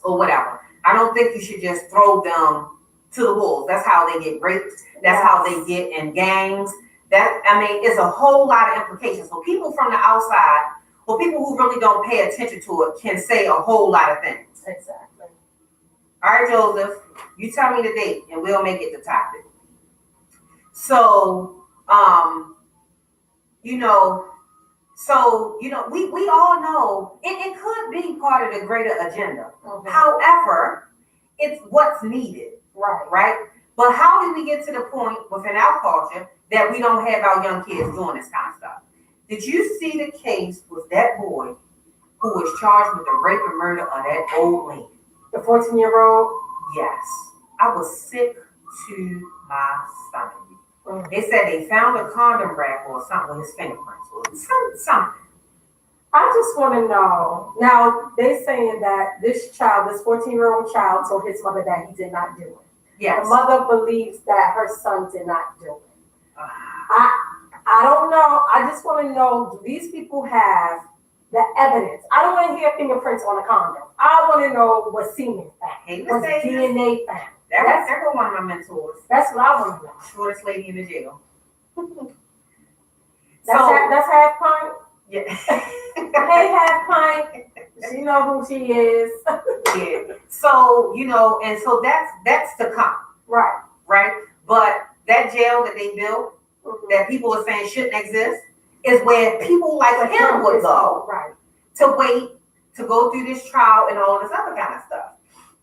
S1: or whatever. I don't think you should just throw them to the wolves. That's how they get raped. That's how they get in gangs. It's a whole lot of implications. So people from the outside or people who really don't pay attention to it can say a whole lot of things.
S2: Exactly.
S1: All right, Joseph, you tell me the date and we'll make it the topic. So, we all know it could be part of the greater agenda. Mm-hmm. However, it's what's needed. Right? But how did we get to the point within our culture that we don't have our young kids doing this kind of stuff? Did you see the case with that boy who was charged with the rape and murder of that old lady?
S2: The 14-year-old?
S1: Yes. I was sick to my stomach. Mm-hmm. They said they found a condom wrap or something with his fingerprints or something.
S2: I just want to know. Now, they're saying that this 14-year-old child told his mother that he did not do it.
S1: Yes.
S2: The mother believes that her son did not do it. I don't know. I just want to know, do these people have the evidence? I don't want to hear fingerprints on a condom. I want to know what semen found, what DNA found.
S1: That's one of my mentors.
S2: That's what I want to know.
S1: Shortest lady in the jail.
S2: That's half pint?
S1: Yeah.
S2: Hey, half pint. She know who she is.
S1: Yeah. So, and so that's to come.
S2: Right.
S1: But that jail that they built, that people are saying shouldn't exist, is where people like him would go to wait to go through this trial and all this other kind of stuff.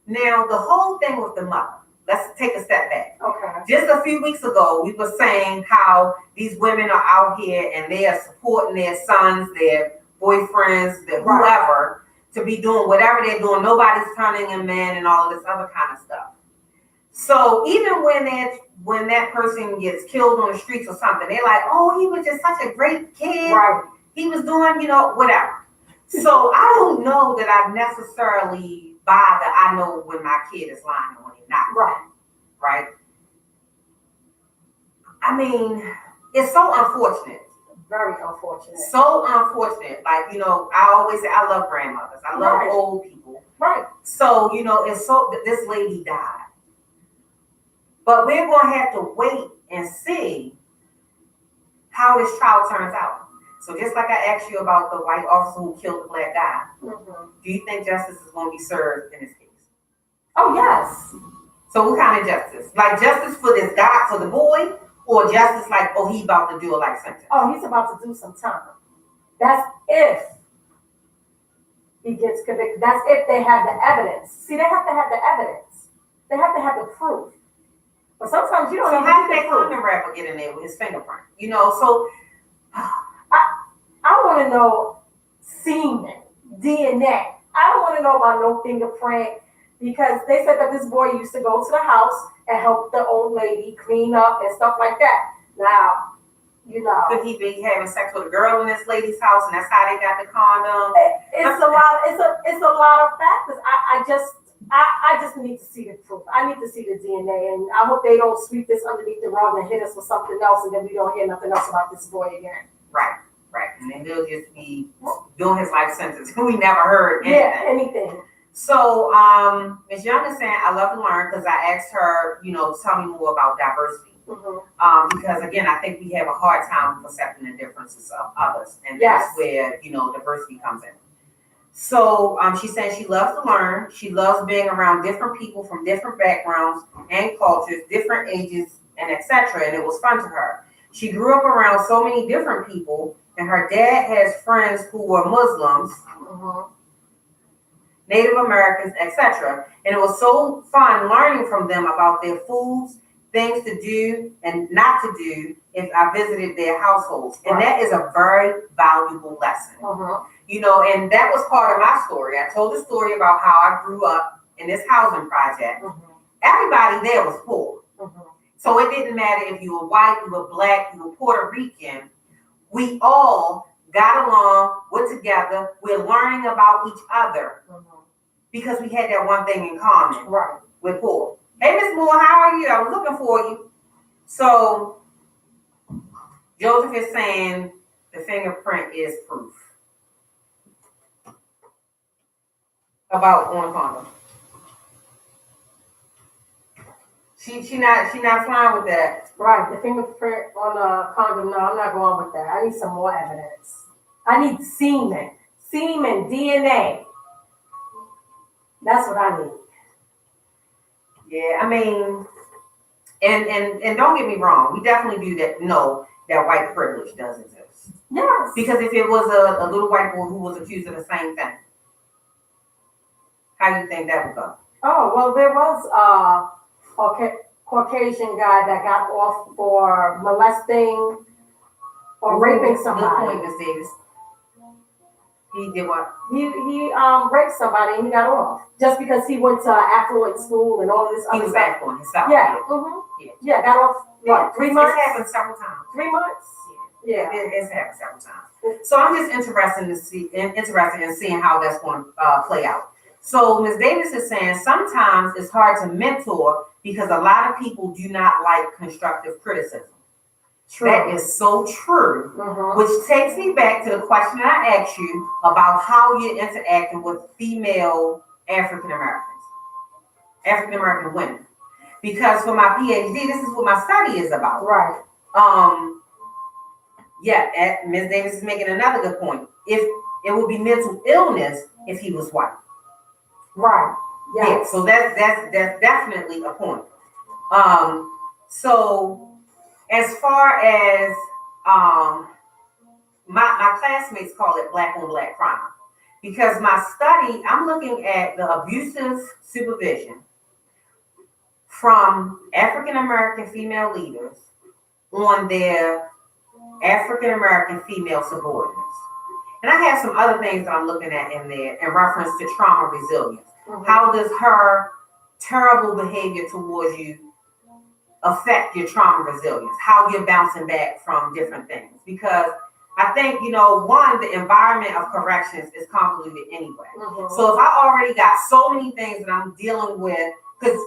S1: Now, the whole thing with the mother, let's take a step back.
S2: Okay.
S1: Just a few weeks ago, we were saying how these women are out here and they are supporting their sons, their boyfriends, their whoever, to be doing whatever they're doing. Nobody's turning them in and all of this other kind of stuff. So even when that person gets killed on the streets or something, they're like, oh, he was just such a great kid.
S2: Right.
S1: He was doing, whatever. So I don't know that I necessarily buy that I know when my kid is lying and when he's not. Right. I mean, it's so unfortunate.
S2: Very unfortunate.
S1: So unfortunate. Like, I always say I love grandmothers. I love old people.
S2: Right.
S1: So, it's so that this lady died. But we're going to have to wait and see how this trial turns out. So just like I asked you about the white officer who killed the black guy, do you think justice is going to be served in this case?
S2: Oh, yes.
S1: So what kind of justice? Like justice for this guy, for the boy, or justice like, oh, he's about to do a life sentence?
S2: Oh, he's about to do some time. That's if he gets convicted. That's if they have the evidence. See, they have to have the evidence. They have to have the proof. But sometimes you don't
S1: so
S2: even
S1: how did that condom wrapper get in there with his fingerprint? So
S2: I want to know semen, DNA. I don't want to know about no fingerprint because they said that this boy used to go to the house and help the old lady clean up and stuff like that. Now,
S1: could he be having sex with a girl in this lady's house and that's how they got the condom?
S2: It's a lot of factors. I just need to see the proof. I need to see the DNA, and I hope they don't sweep this underneath the rug and hit us with something else, and then we don't hear nothing else about this boy again.
S1: Right. And then he'll just be doing his life sentence. We never heard anything.
S2: Yeah, anything.
S1: So, Ms. Young is saying, I love to learn because I asked her, tell me more about diversity. Because again, I think we have a hard time accepting the differences of others, and that's where diversity comes in. So she said she loves to learn. She loves being around different people from different backgrounds and cultures, different ages, and etc. And it was fun to her. She grew up around so many different people, and her dad has friends who were Muslims, Native Americans, etc. And it was so fun learning from them about their foods, things to do and not to do if I visited their households. And that is a very valuable lesson. You know, and that was part of my story. I told the story about how I grew up in this housing project. Everybody there was poor. So it didn't matter if you were white, you were black, you were Puerto Rican. We all got along, we're together, we're learning about each other because we had that one thing in common. We're poor. Hey, Miss Moore, how are you? I was looking for you. So Joseph is saying the fingerprint is proof about on condom. She not fine with that.
S2: Right, the fingerprint on a condom. No, I'm not going with that. I need some more evidence. I need semen, DNA. That's what I need.
S1: Yeah, I mean, and don't get me wrong, we definitely do that. Know that white privilege does exist.
S2: Yes.
S1: Because if it was a little white boy who was accused of the same thing, how do you think that would go?
S2: Oh well, there was a Caucasian guy that got off for molesting or raping somebody.
S1: Good point, Miss Davis. He did what?
S2: He raped somebody and he got off just because he went to affluent school and all this other stuff.
S1: He was affluent himself.
S2: Yeah. Yeah, got off. What? 3 months?
S1: It's happened several times.
S2: 3 months? Yeah.
S1: It's happened several times. So I'm just interested in seeing how that's going to play out. So Ms. Davis is saying sometimes it's hard to mentor because a lot of people do not like constructive criticism. True. That is so true, which takes me back to the question I asked you about how you're interacting with female African American women. Because for my PhD, this is what my study is about.
S2: Right.
S1: Ms. Davis is making another good point. If it would be mental illness if he was white.
S2: Right. Yes.
S1: Yeah. So that's definitely a point. So as far as my classmates call it black on black crime, because my study, I'm looking at the abusive supervision from African American female leaders on their African American female subordinates. And I have some other things that I'm looking at in there in reference to trauma resilience. How does her terrible behavior towards you affect your trauma resilience? How you're bouncing back from different things? Because I think, one, the environment of corrections is convoluted anyway. So if I already got so many things that I'm dealing with, because,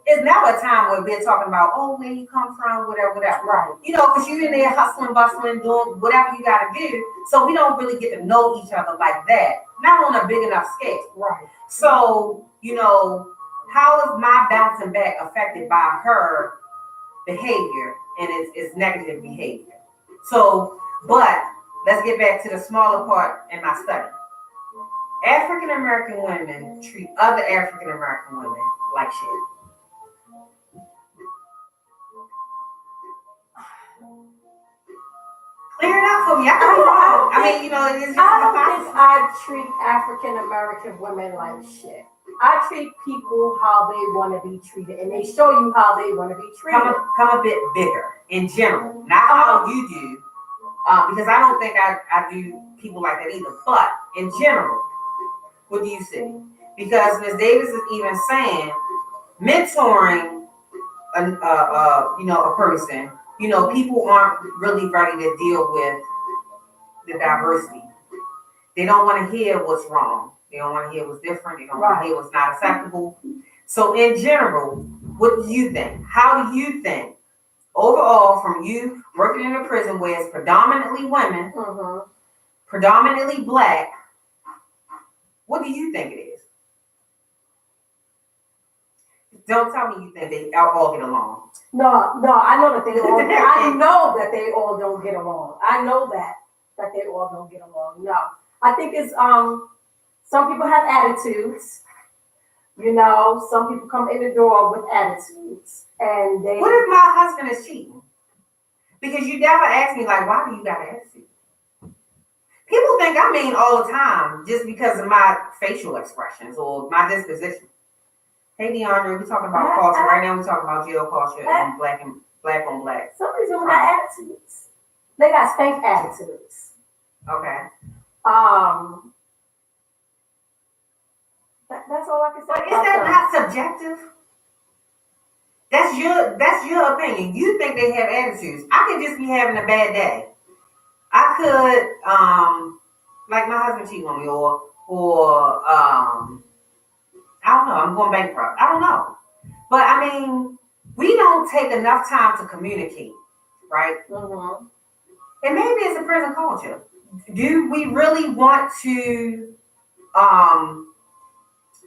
S1: it's never a time where we're talking about, where you come from, whatever.
S2: Right.
S1: Because you're in there hustling, bustling, doing whatever you got to do. So we don't really get to know each other like that. Not on a big enough scale.
S2: Right.
S1: So, how is my bouncing back affected by her behavior and its negative behavior? So, but let's get back to the smaller part in my study. African American women treat other African American women like shit. Clear it up for me. I could be wrong.
S2: I don't think I treat African American women like shit. I treat people how they want to be treated, and they show you how they want to be treated.
S1: Come a bit bigger in general, not how you do, because I don't think I do people like that either. But in general, what do you see? Because Ms. Davis is even saying mentoring a person. People aren't really ready to deal with the diversity. They don't want to hear what's wrong. They don't want to hear what's different. They don't want to hear what's not acceptable. So in general, what do you think? How do you think, overall, from you working in a prison where it's predominantly women, predominantly black, what do you think it is? Don't tell me you think they all get along.
S2: No, I know that they all. I know that they all don't get along. I know that they all don't get along. No, I think it's Some people have attitudes. You know, some people come in the door with attitudes, and they.
S1: What if my husband is cheating? Because you never ask me, like, why do you got an attitude? People think I mean all the time just because of my facial expressions or my disposition. Hey, DeAndre, we're talking about culture. Right now we're talking about jail culture and black on black.
S2: Some of these women got attitudes. They got stank attitudes.
S1: Okay.
S2: That's all I can say.
S1: But is that not subjective? That's your opinion. You think they have attitudes. I could just be having a bad day. I could, like my husband cheating on me, or I don't know, I'm going bankrupt. I don't know. But I mean, we don't take enough time to communicate, right?
S2: Mm-hmm.
S1: And maybe it's a prison culture. Do we really want to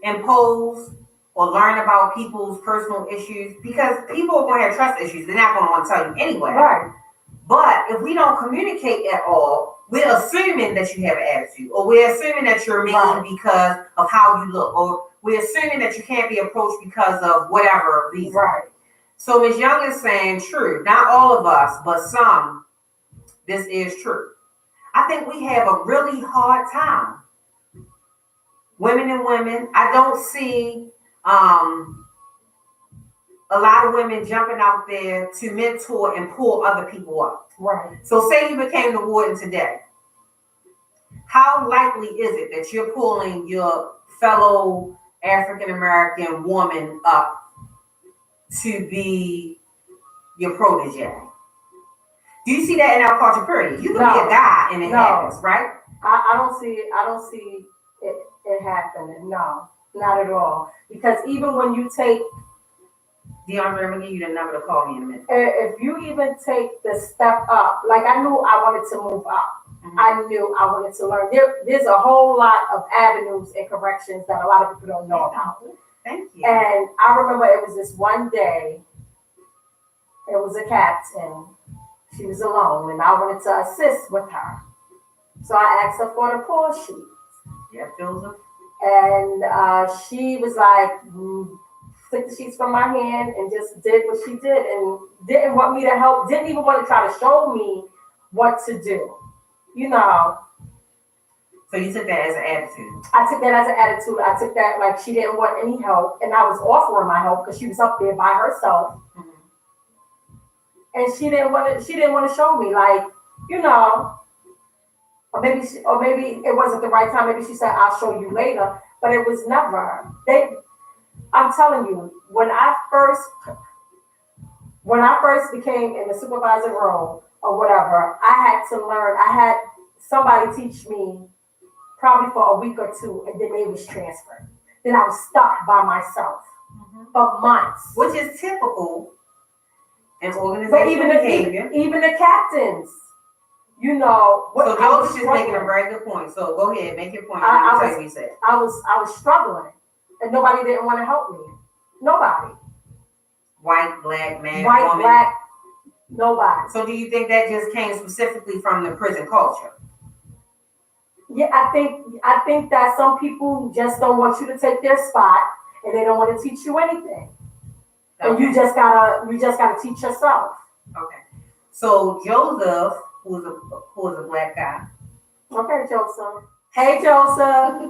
S1: impose or learn about people's personal issues? Because people are going to have trust issues. They're not going to want to tell you anyway.
S2: Right.
S1: But if we don't communicate at all, we're assuming that you have an attitude, or we're assuming that you're mean because of how you look, or we're assuming that you can't be approached because of whatever reason.
S2: Right.
S1: So Ms. Young is saying, true, not all of us, but some, this is true. I think we have a really hard time. Women and women, I don't see a lot of women jumping out there to mentor and pull other people up.
S2: Right.
S1: So say you became the warden today. How likely is it that you're pulling your fellow African-American woman up to be your protege? Do you see that in our culture, period? You can be a guy and it happens, right?
S2: I don't see it. I don't see it happening. No, not at all. Because even when you take
S1: DeAndre, I'm gonna give you the number to call me in a minute.
S2: If you even take the step up, like I knew I wanted to move up. Mm-hmm. I knew I wanted to learn. There's a whole lot of avenues and corrections that a lot of people don't know about.
S1: Thank you.
S2: And I remember it was this one day, it was a captain. She was alone, and I wanted to assist with her. So I asked her for the pull sheet.
S1: Yeah, Joseph.
S2: And she was like, took the sheets from my hand and just did what she did and didn't want me to help, didn't even want to try to show me what to do. You know.
S1: So you took that as an attitude?
S2: I took that as an attitude. I took that like she didn't want any help, and I was offering my help because she was up there by herself. Mm-hmm. And she didn't want to show me, like, you know, or maybe it wasn't the right time. Maybe she said, I'll show you later, but it was never. I'm telling you, when I first became in the supervisor role or whatever, I had to learn. I had somebody teach me probably for a week or two, and then they was transferred. Then I was stuck by myself for months,
S1: which is typical in organizational behavior.
S2: Even the captains, you know.
S1: So Joe's just making a very good point. So go ahead, make your point.
S2: I was struggling. And nobody didn't want to help me. Nobody.
S1: White, black, man, woman.
S2: Black, nobody.
S1: So do you think that just came specifically from the prison culture?
S2: Yeah, I think that some people just don't want you to take their spot, and they don't want to teach you anything. Okay. And you just gotta teach yourself.
S1: Okay. So Joseph, who is a black guy.
S2: Okay, Joseph. Hey, Joseph.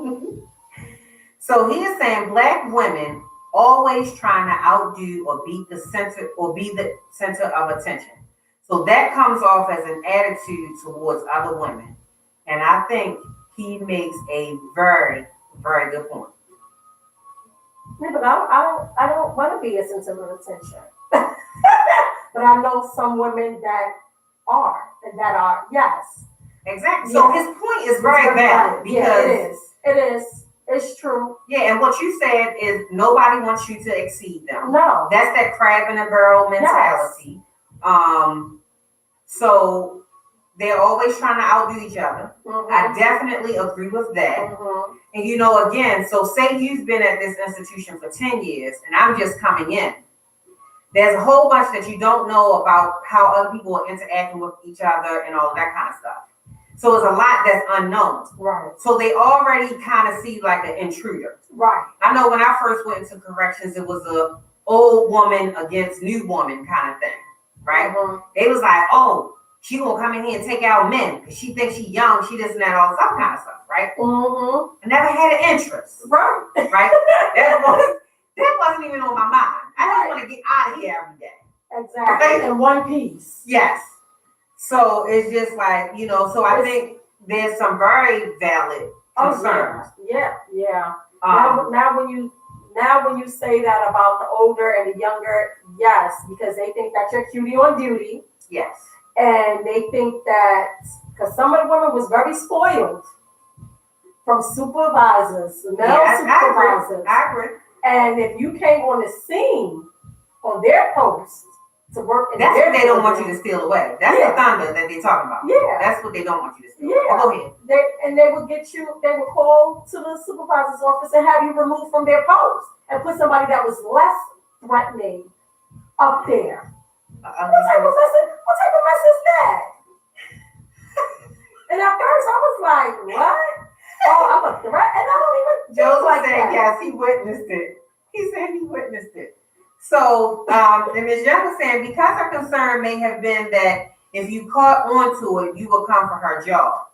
S1: So he is saying black women always trying to outdo or be the center of attention. So that comes off as an attitude towards other women. And I think he makes a very, very good point.
S2: Yeah, but I don't want to be a center of attention. But I know some women that are, yes.
S1: Exactly. So his point is very valid because
S2: it is. It's true.
S1: Yeah, and what you said is nobody wants you to exceed them.
S2: No.
S1: That's that crab in a barrel mentality. Yes. So they're always trying to outdo each other. Mm-hmm. I definitely agree with that. Mm-hmm. And you know, again, so say you've been at this institution for 10 years and I'm just coming in. There's a whole bunch that you don't know about how other people are interacting with each other and all that kind of stuff. So it's a lot that's unknown.
S2: Right.
S1: So they already kind of see like an intruder.
S2: Right.
S1: I know when I first went into corrections, it was a old woman against new woman kind of thing, right?
S2: Mm-hmm.
S1: They was like, oh, she gonna come in here and take out men because she thinks she young, she this and that, all this other kind of stuff, right?
S2: Mm-hmm.
S1: I never had an interest,
S2: Right.
S1: right? That wasn't even on my mind. I just want to get out of here every day.
S2: Exactly.
S1: Right?
S2: In one piece.
S1: Yes. So it's just like, so I think there's some very valid concerns.
S2: Yeah. Now when you say that about the older and the younger, yes, because they think that you're cutie on duty.
S1: Yes.
S2: And they think that, because some of the women was very spoiled from supervisors, male supervisors.
S1: I agree.
S2: And if you came on the scene on their post to work in
S1: that's
S2: their
S1: what they don't want
S2: building,
S1: you to steal away. That's the thunder that they're talking about.
S2: Yeah.
S1: That's what they don't want you to steal.
S2: Yeah.
S1: Go ahead.
S2: They would call to the supervisor's office and have you removed from their post and put somebody that was less threatening up there. What type of mess is that? And at first I was like, what? Oh, I'm a threat, and I don't even.
S1: Joe
S2: like
S1: said,
S2: that.
S1: yes, he witnessed it. He said he witnessed it. So, and Ms. Young was saying, because her concern may have been that if you caught onto it, you will come for her job.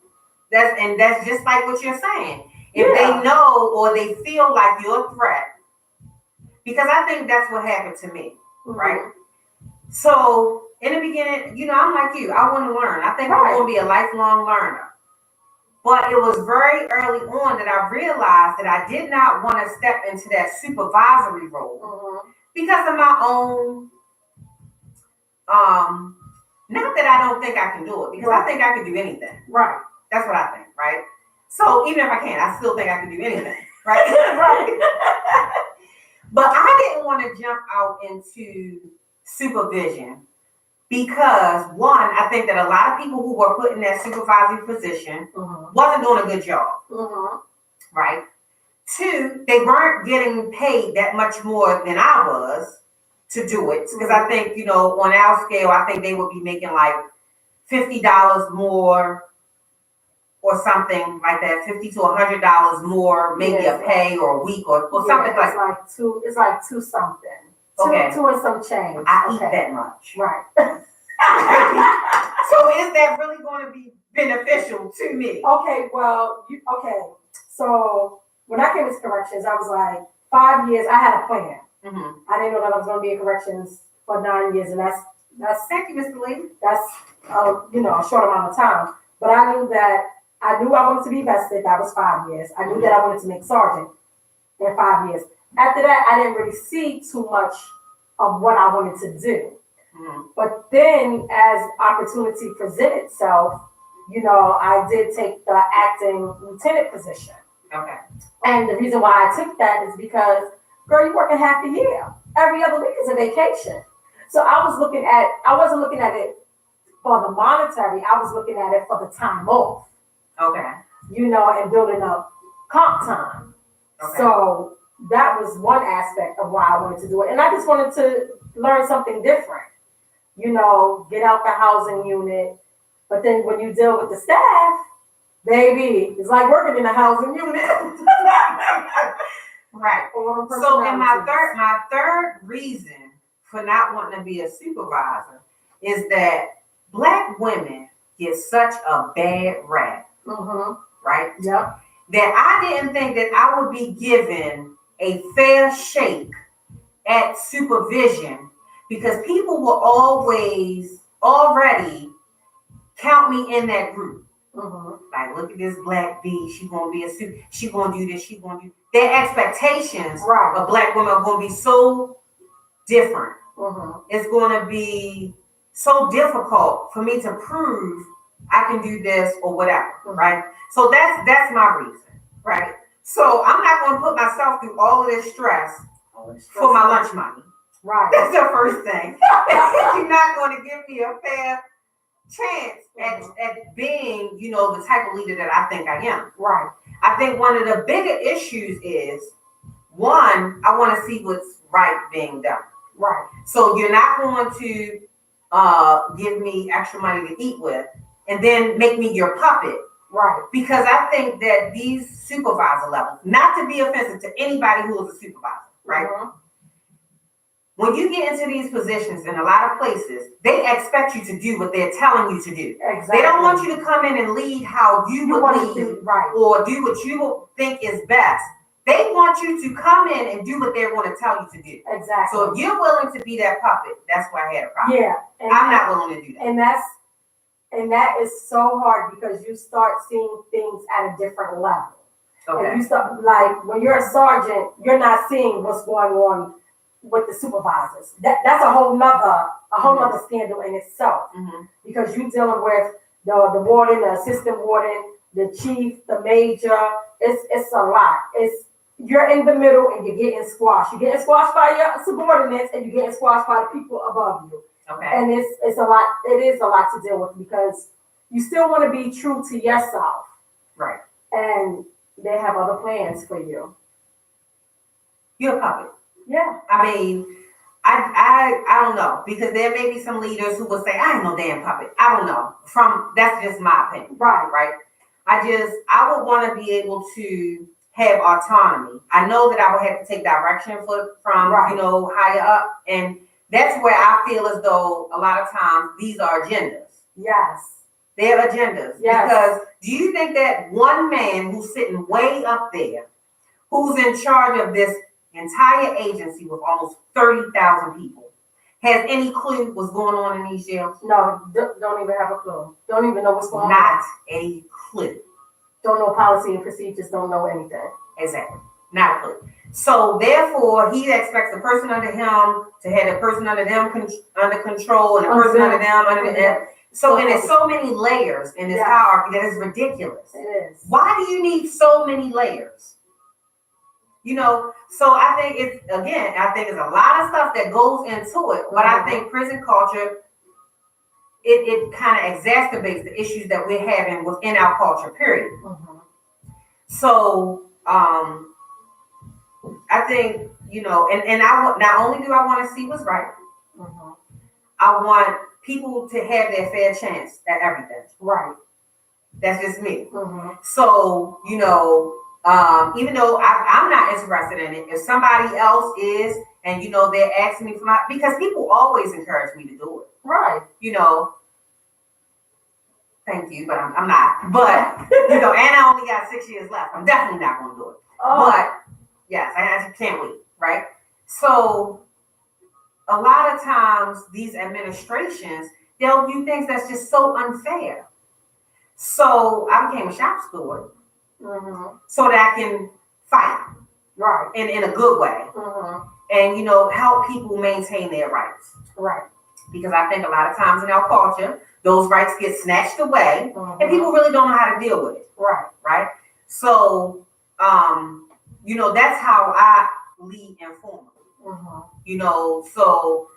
S1: That's just like what you're saying. If they know or they feel like you're a threat, because I think that's what happened to me, right? So in the beginning, I'm like you. I want to learn. I think I'm going to be a lifelong learner. But it was very early on that I realized that I did not want to step into that supervisory role because of my own, not that I don't think I can do it, because I think I can do anything.
S2: Right.
S1: That's what I think, right? So even if I can't, I still think I can do anything, right?
S2: Right.
S1: But I didn't want to jump out into supervision because, one, I think that a lot of people who were put in that supervisory position wasn't doing a good job, right? Two, they weren't getting paid that much more than I was to do it. Because I think, on our scale, I think they would be making like $50 more or something like that, $50 to $100 more, maybe a pay or a week or something like that.
S2: It's like two something. Two and some change.
S1: I eat that much.
S2: Right.
S1: So is that really going to be beneficial to me?
S2: Okay, well, so when I came into corrections, I was like, 5 years, I had a plan. I didn't know that I was going to be in corrections for 9 years, and that's
S1: thank you, Mr. Lee.
S2: That's a short amount of time. But I knew I wanted to be vested. That was 5 years. I knew that I wanted to make sergeant in 5 years. After that, I didn't really see too much of what I wanted to do. But then, as opportunity presented itself, I did take the acting lieutenant position.
S1: Okay.
S2: And the reason why I took that is because, girl, you're working half the year. Every other week is a vacation. So I wasn't looking at it for the monetary. I was looking at it for the time off.
S1: Okay.
S2: And building up comp time. Okay. So that was one aspect of why I wanted to do it. And I just wanted to learn something different. Get out the housing unit. But then when you deal with the staff, baby, it's like working in a housing unit.
S1: Right. So, and my third reason for not wanting to be a supervisor is that Black women get such a bad rap. Right?
S2: Yep.
S1: That I didn't think that I would be given a fair shake at supervision because people will already count me in that group. Like, look at this Black B. She gonna be she gonna do this. She gonna do. Their expectations of Black women are gonna be so different. It's gonna be so difficult for me to prove I can do this or whatever. Right. So that's my reason. Right. So I'm not gonna put myself through all of this stress for my lunch money.
S2: Right.
S1: That's the first thing. You're not going to give me a fair chance at being, the type of leader that I think I am.
S2: Right.
S1: I think one of the bigger issues is, one, I want to see what's right being done.
S2: Right.
S1: So you're not going to give me extra money to eat with and then make me your puppet.
S2: Right.
S1: Because I think that these supervisor levels, not to be offensive to anybody who is a supervisor, right?
S2: Mm-hmm.
S1: When you get into these positions in a lot of places, they expect you to do what they're telling you to do.
S2: Exactly.
S1: They don't want you to come in and lead how you would lead,
S2: right,
S1: or do what you would think is best. They want you to come in and do what they're going to tell you to do.
S2: Exactly.
S1: So if you're willing to be that puppet, that's where I had a problem.
S2: Yeah.
S1: I'm not willing to do that.
S2: And that is so hard because you start seeing things at a different level.
S1: Okay.
S2: And you start, like, when you're a sergeant, you're not seeing what's going on with the supervisors. That's a whole nother scandal in itself.
S1: Mm-hmm.
S2: Because you're dealing with the warden, the assistant warden, the chief, the major. It's a lot. You're in the middle and you're getting squashed. You're getting squashed by your subordinates and you're getting squashed by the people above you.
S1: Okay.
S2: And it's a lot. It is a lot to deal with because you still want to be true to yourself.
S1: Right.
S2: And they have other plans for you.
S1: You're a puppet.
S2: Yeah.
S1: I mean, I don't know, because there may be some leaders who will say, I ain't no damn puppet. I don't know. That's just my opinion.
S2: Right.
S1: I would want to be able to have autonomy. I know that I would have to take direction from
S2: right.
S1: Higher up, and that's where I feel as though a lot of times these are agendas.
S2: Yes.
S1: They're agendas.
S2: Yes.
S1: Because do you think that one man who's sitting way up there, who's in charge of this entire agency with almost 30,000 people, has any clue what's going on in these jails?
S2: No, don't even have a clue. Don't even know what's going on.
S1: Not a clue.
S2: Don't know policy and procedures, don't know anything.
S1: Exactly. Not a clue. So therefore, he expects the person under him to have the person under them under control, and the person under them under them. So, and there's so many layers in this hierarchy that is ridiculous.
S2: It is.
S1: Why do you need so many layers? So I think it's a lot of stuff that goes into it, but I think prison culture, it kind of exacerbates the issues that we're having within our culture, period.
S2: Mm-hmm.
S1: So, I think, and not only do I want to see what's right,
S2: mm-hmm.
S1: I want people to have their fair chance at everything.
S2: Right.
S1: That's just me.
S2: Mm-hmm.
S1: So, even though I'm not interested in it, if somebody else is, and they're asking me because people always encourage me to do it.
S2: Right.
S1: Thank you, but I'm not. But and I only got 6 years left. I'm definitely not going to do it.
S2: Oh.
S1: But yes, I can't wait. Right. So a lot of times these administrations, they'll do things that's just so unfair. So I became a shop steward.
S2: Mm-hmm.
S1: So that I can fight,
S2: right,
S1: in a good way,
S2: mm-hmm.
S1: and help people maintain their rights,
S2: right.
S1: Because I think a lot of times in our culture, those rights get snatched away,
S2: mm-hmm.
S1: and people really don't know how to deal with it, right. So, that's how I lead informally,
S2: mm-hmm.
S1: So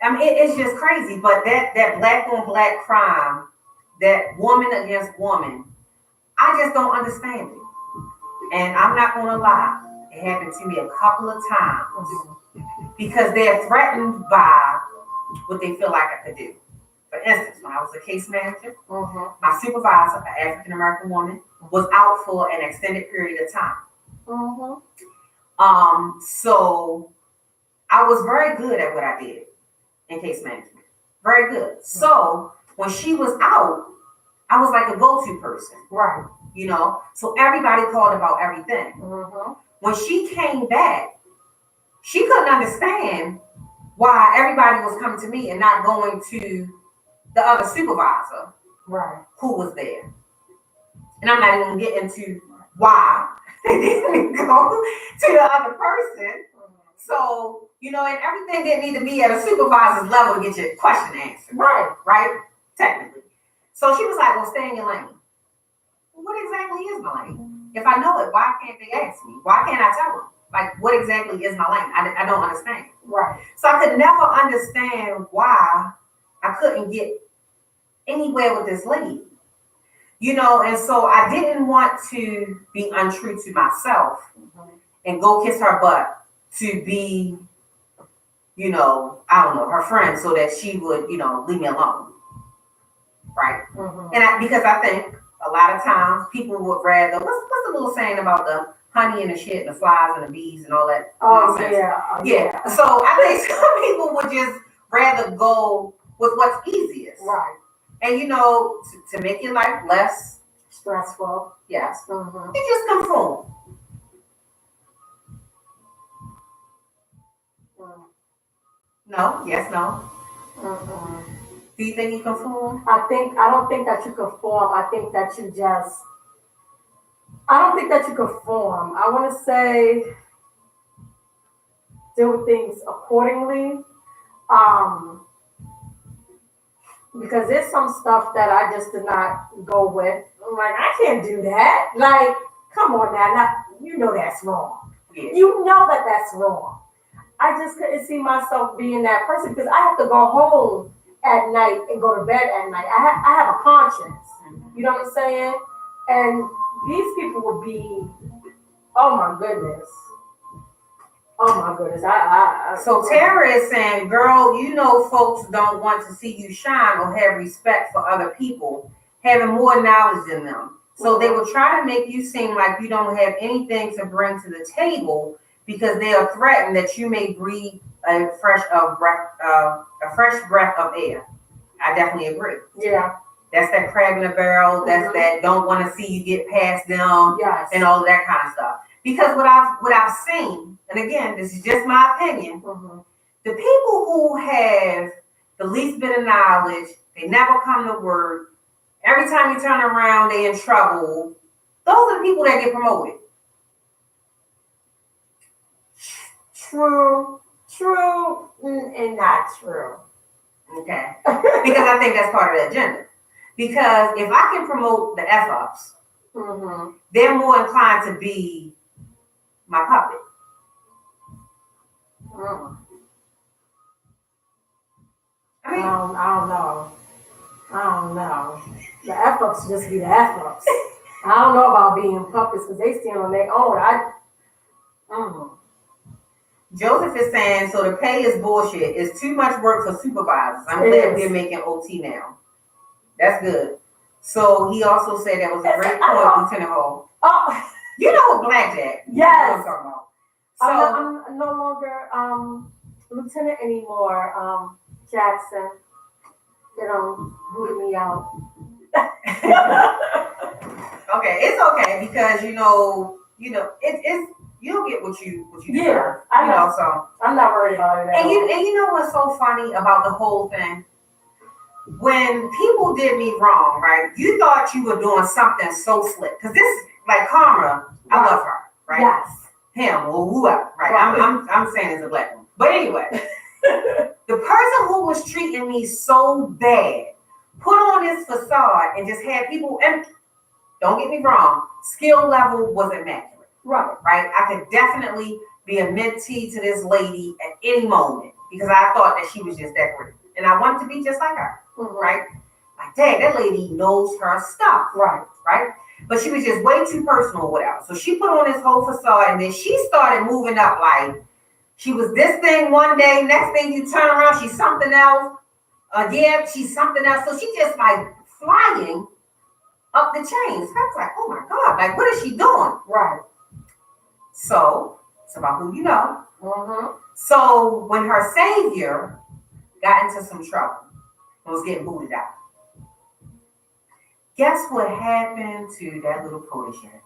S1: I mean, it's just crazy, but that black on black crime, that woman against woman, I just don't understand it. And I'm not going to lie, it happened to me a couple of times,
S2: mm-hmm.
S1: because they're threatened by what they feel like I could do. For instance, when I was a case manager,
S2: mm-hmm.
S1: my supervisor, an African American woman, was out for an extended period of time.
S2: Mm-hmm.
S1: So I was very good at what I did in case management. Very good. Mm-hmm. So when she was out, I was like a go-to person.
S2: Right.
S1: So everybody called about everything.
S2: Mm-hmm.
S1: When she came back, she couldn't understand why everybody was coming to me and not going to the other supervisor,
S2: right,
S1: who was there. And I'm not even getting into why they didn't go to the other person. So, and everything didn't need to be at a supervisor's level to get your question answered. Right? Technically. So she was like, well, stay in your lane. What exactly is my lane? If I know it, why can't they ask me? Why can't I tell them? Like, what exactly is my lane? I don't understand.
S2: Right.
S1: So I could never understand why I couldn't get anywhere with this lady. And so I didn't want to be untrue to myself, mm-hmm. and go kiss her butt to be, I don't know, her friend, so that she would, leave me alone. right?
S2: Mm-hmm.
S1: Because I think a lot of times people would rather, what's the little saying about the honey and the shit and the flies and the bees and all that
S2: Oh
S1: nonsense?
S2: yeah,
S1: Yeah. So I think some people would just rather go with what's easiest.
S2: Right.
S1: And to make your life less
S2: stressful.
S1: Yes.
S2: Mm-hmm.
S1: You just conform.
S2: Mm.
S1: No. Yes. No.
S2: Mm-mm.
S1: Do you think you conform?
S2: I don't think that you conform. I think that you just. I don't think that you conform. I want to say do things accordingly. Um, because there's some stuff that I just did not go with. I'm like, I can't do that. Like, come on now, you know that's wrong.
S1: Yeah.
S2: You know that that's wrong. I just couldn't see myself being that person because I have to go home at night and go to bed at night. I have a conscience. You know what I'm saying? And these people would be, oh my goodness. Oh my goodness.
S1: So Tara is saying, girl, folks don't want to see you shine or have respect for other people, having more knowledge than them. So they will try to make you seem like you don't have anything to bring to the table because they are threatened that you may breathe a fresh breath of air. I definitely agree.
S2: Yeah.
S1: That's that crab in a barrel. That's that don't want to see you get past them.
S2: Yes.
S1: And all of that kind of stuff. Because what I've seen, and again, this is just my opinion, the people who have the least bit of knowledge, they never come to work. Every time you turn around, they in trouble. Those are the people that get promoted.
S2: True, and not true.
S1: Okay. Because I think that's part of the agenda. Because if I can promote the F-ups, they're more inclined to be my puppet.
S2: I don't know. The F-ups just be the F-ups. I don't know about being puppets because they stand on their own.
S1: Joseph is saying, so the pay is bullshit. It's too much work for supervisors. I'm glad we're making OT now. That's good. So he also said that was a great point, Lieutenant Hall.
S2: Oh,
S1: you know Blackjack.
S2: Yes.
S1: I'm talking about.
S2: So I'm no longer lieutenant anymore. Jackson, booted me out.
S1: Okay, it's okay because it's you'll get what you deserve. So
S2: I'm not worried about it.
S1: And you know what's so funny about the whole thing? When people did me wrong, right? You thought you were doing something so slick because this, like Karma, I love her, right?
S2: Yes.
S1: Him or whoever, right? I'm saying it's a black woman, but anyway, the person who was treating me so bad put on this facade and just had people. And don't get me wrong, skill level was immaculate, right? I could definitely be a mentee to this lady at any moment because I thought that she was just that great, and I wanted to be just like her. Right? Like, dang, that lady knows her stuff. Right? But she was just way too personal with her. So she put on this whole facade and then she started moving up like she was this thing one day, next thing you turn around, she's something else. Again, she's something else. So she just like flying up the chains. I was like, oh my God, like what is she doing? Right. So it's about who you know. So when her savior got into some trouble, was getting booted out. Guess what happened to that little protege?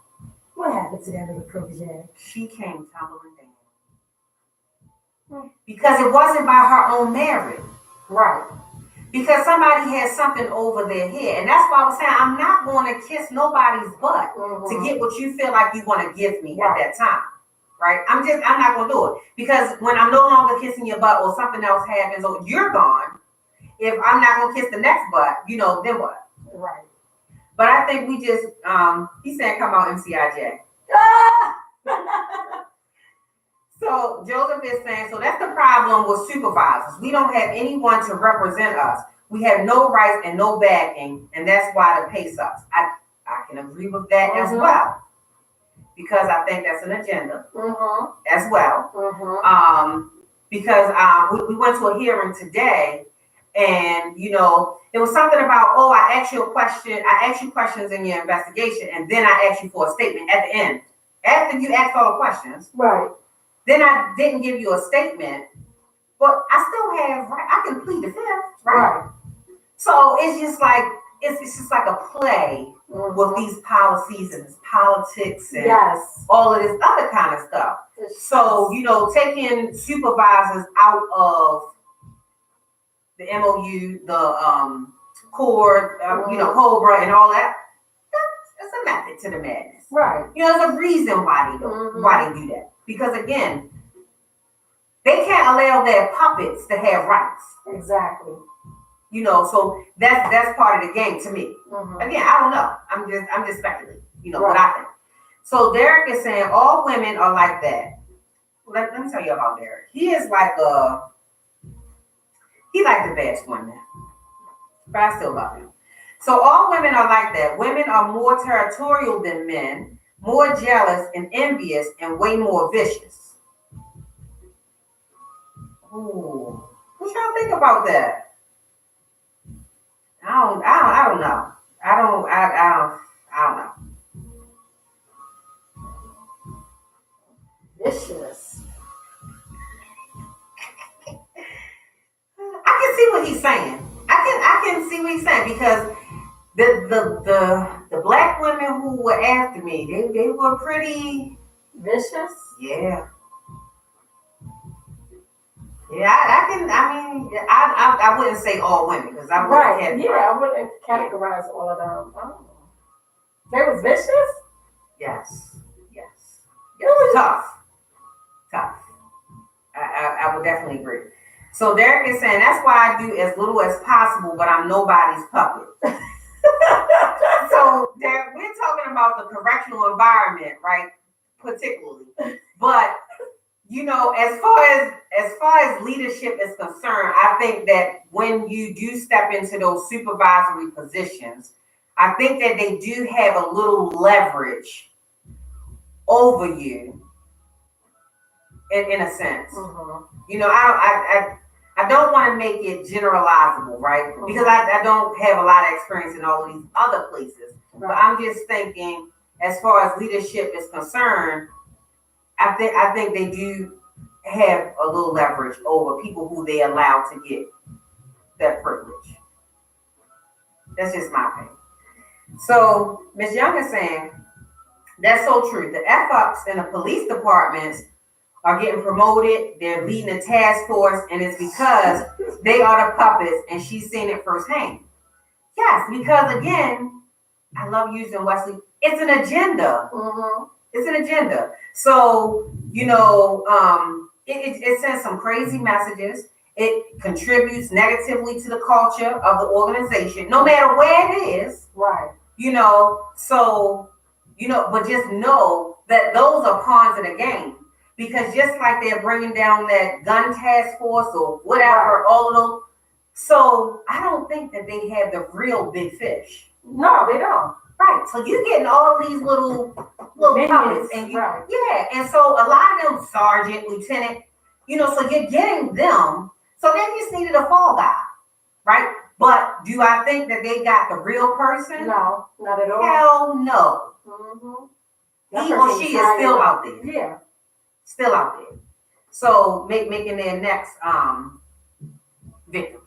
S2: What happened to that little protege?
S1: She came tumbling down. Because it wasn't by her own merit. Right. Because somebody had something over their head. And that's why I was saying I'm not going to kiss nobody's butt to get what you feel like you want to give me at that time. Right? I'm not going to do it. Because when I'm no longer kissing your butt or something else happens or you're gone, if I'm not gonna kiss the next butt, then what? Right. But I think we just he said come out MCIJ. So Joseph is saying, so that's the problem with supervisors. We don't have anyone to represent us. We have no rights and no backing, and that's why the pay sucks. I can agree with that as well. Because I think that's an agenda as well. Because we went to a hearing today. And, you know, it was something about, oh, I asked you questions in your investigation, and then I asked you for a statement at the end. After you asked all the questions.
S2: Right.
S1: Then I didn't give you a statement, but I still have, right, I can plead the fifth, right? So it's just like, it's just like a play with these policies and this politics and all of this other kind of stuff. So, you know, taking supervisors out of the MOU, the core, you know, Cobra and all that, that's a method to the madness.
S2: Right.
S1: You know, there's a reason why they do that. Because again, they can't allow their puppets to have rights.
S2: Exactly.
S1: You know, so that's part of the game to me. Again, I don't know. I'm just speculating. You know what I think. So Derek is saying all women are like that. Let me tell you about Derek. He is like he like the best one now, but I still love him. So all women are like that. Women are more territorial than men, more jealous and envious, and way more vicious. Ooh, what y'all think about that? I don't know. I don't know.
S2: Vicious.
S1: I can see what he's saying. I can see what he's saying because the black women who were after me, they were pretty
S2: vicious.
S1: Yeah. Yeah, I wouldn't say all women because I wouldn't
S2: I wouldn't categorize all of them. Oh. They was vicious?
S1: Yes. Tough. I would definitely agree. So Derek is saying that's why I do as little as possible, but I'm nobody's puppet. So Derek, we're talking about the correctional environment, right? Particularly, but you know, as far as leadership is concerned, I think that when you do step into those supervisory positions, I think that they do have a little leverage over you, in a sense. You know, I don't want to make it generalizable, right? Because I don't have a lot of experience in all of these other places. But I'm just thinking, as far as leadership is concerned, I think they do have a little leverage over people who they allow to get that privilege. That's just my opinion. So Ms. Young is saying, that's so true. The F-ups in the police departments are getting promoted. They're leading a task force, and it's because they are the puppets, and she's seen it firsthand. Yes, because again, I love using Wesley. It's an agenda. It's an agenda. So, you know, it sends some crazy messages. It contributes negatively to the culture of the organization, no matter where it is.
S2: Right.
S1: You know, so, you know, but just know that those are pawns in the game. Because just like they're bringing down that gun task force or whatever, all of those. So I don't think that they have the real big fish.
S2: No, they don't.
S1: Right. So you're getting all these little puppets, and and so a lot of them sergeant, lieutenant, you know, so you're getting them. So they just needed a fall guy, right? But do I think that they got the real person?
S2: No, not at all.
S1: Hell no. He or she is still out there.
S2: Yeah.
S1: Still out there. So making their next victims.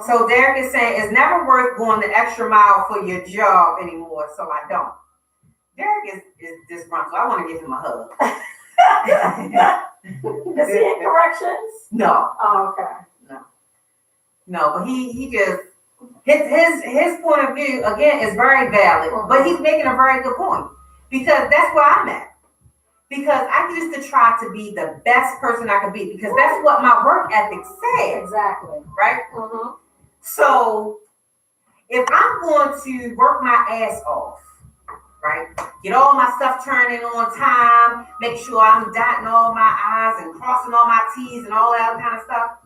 S1: So Derek is saying it's never worth going the extra mile for your job anymore, so I don't. Derek is disgruntled. I want to give him a hug.
S2: Is he in corrections?
S1: No.
S2: Oh, okay.
S1: No, but he just his point of view again is very valid, but he's making a very good point because that's where I'm at. Because I used to try to be the best person I could be because that's what my work ethic says.
S2: Exactly.
S1: Right? So if I'm going to work my ass off, right? Get all my stuff turned in on time, make sure I'm dotting all my I's and crossing all my T's and all that other kind of stuff.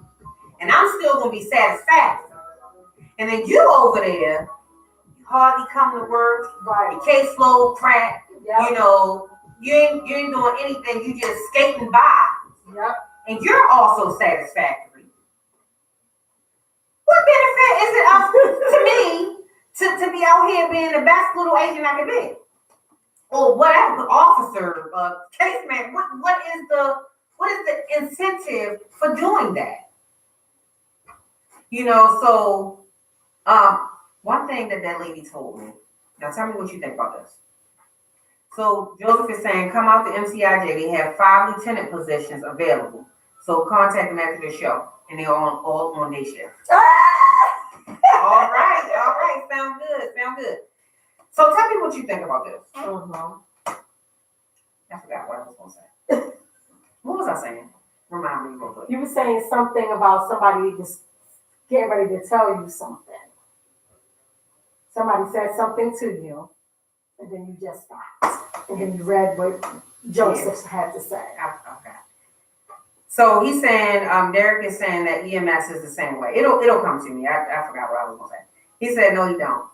S1: And I'm still going to be satisfactory. And then you over there, you hardly come to work, your caseload crap, you know, you ain't doing anything, you just skating by. And you're also satisfactory. What benefit is it to me to be out here being the best little agent I can be? Or whatever, officer, caseman, what is the incentive for doing that? So one thing that lady told me. Now tell me what you think about this. So Joseph is saying, come out to MCIJ. They have 5 lieutenant positions available. So contact them after the show, and they're all on day shift. All right. Sound good. So tell me what you think about this. I forgot what I was going to say. What was I saying? Remind me real quick.
S2: You were saying something about somebody just getting ready to tell you something. Somebody said something to you, and then you just stopped. And then you read what Joseph had to say.
S1: Okay. So he's saying, Derek is saying that EMS is the same way. It'll come to me. I forgot what I was going to say. He said, no, you don't.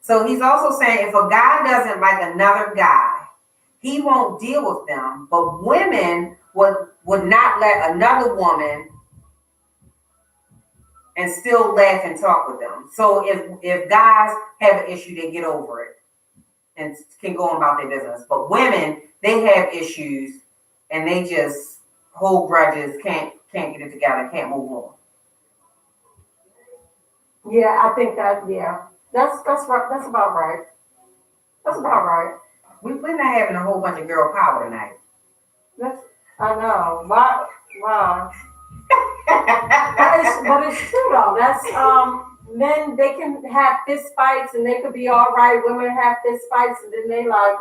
S1: So he's also saying if a guy doesn't like another guy, he won't deal with them. But women would not let another woman and still laugh and talk with them. So if guys have an issue, they get over it and can go on about their business. But women, they have issues and they just hold grudges, can't get it together, can't move on.
S2: Yeah, I think that, that's right. That's about right. That's about right.
S1: We're not having a whole bunch of girl power tonight.
S2: I know. Wow. but it's true though. That's men, they can have fist fights and they could be all right. Women have fist fights and then they like,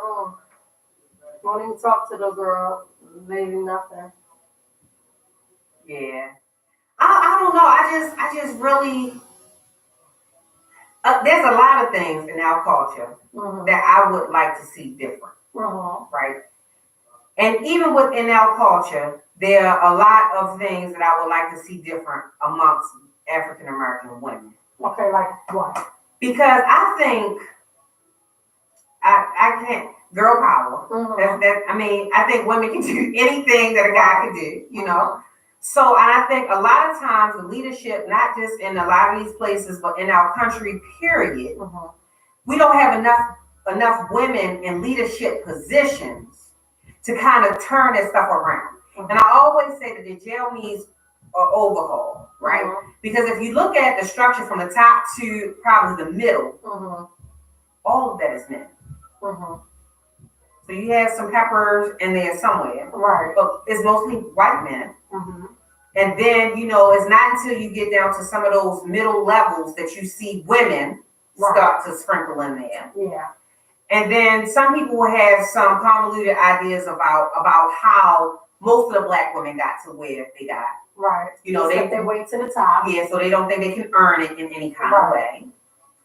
S2: won't even talk to the girl. Maybe nothing.
S1: Yeah. I don't know. I just really there's a lot of things in our culture that I would like to see different. Right? And even within our culture, there are a lot of things that I would like to see different amongst African American women.
S2: Okay, like what?
S1: Because I think I can't girl power. I think women can do anything that a guy can do, So I think a lot of times the leadership, not just in a lot of these places, but in our country, period, we don't have enough women in leadership positions to kind of turn that stuff around. And I always say that the jail needs an overhaul, right? Because if you look at the structure from the top to probably the middle, all of that is men. So you have some peppers in there somewhere,
S2: right?
S1: But it's mostly white men. And then, it's not until you get down to some of those middle levels that you see women start to sprinkle in there.
S2: Yeah. And
S1: then some people will have some convoluted ideas about how most of the black women got to where they got.
S2: Right.
S1: They
S2: their way to the top.
S1: Yeah, so they don't think they can earn it in any kind of way,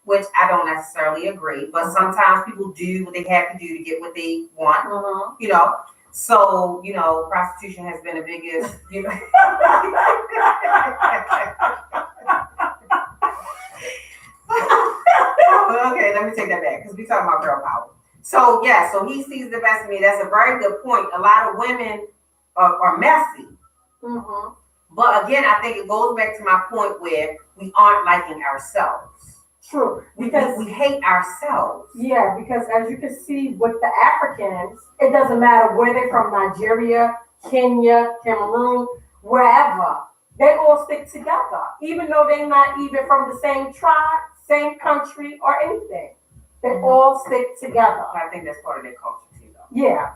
S1: which I don't necessarily agree. But sometimes people do what they have to do to get what they want. So, prostitution has been the biggest, Okay, let me take that back because we're talking about girl power. So, so he sees the best in me. That's a very good point. A lot of women are messy. But again, I think it goes back to my point where we aren't liking ourselves.
S2: True.
S1: Because we hate ourselves.
S2: Yeah, because as you can see with the Africans, it doesn't matter where they're from, Nigeria, Kenya, Cameroon, wherever. They all stick together. Even though they're not even from the same tribe, same country, or anything. They all stick together.
S1: I think that's part of their culture too, though.
S2: Yeah.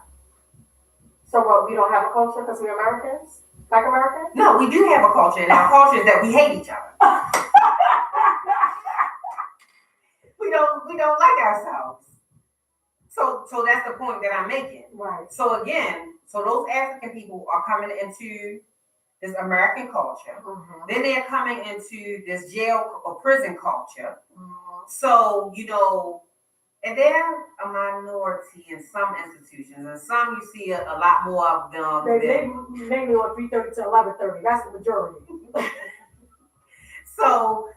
S2: So what, we don't have a culture because we're Americans? Like Americans?
S1: No, we do have a culture, and our culture is that we hate each other. We don't like ourselves. So that's the point that I'm making.
S2: Right.
S1: So again, those African people are coming into this American culture. Then they're coming into this jail or prison culture. So, and they're a minority in some institutions, and some you see a lot more of them.
S2: They mainly on 3:30 to 11:30. That's the majority.
S1: So,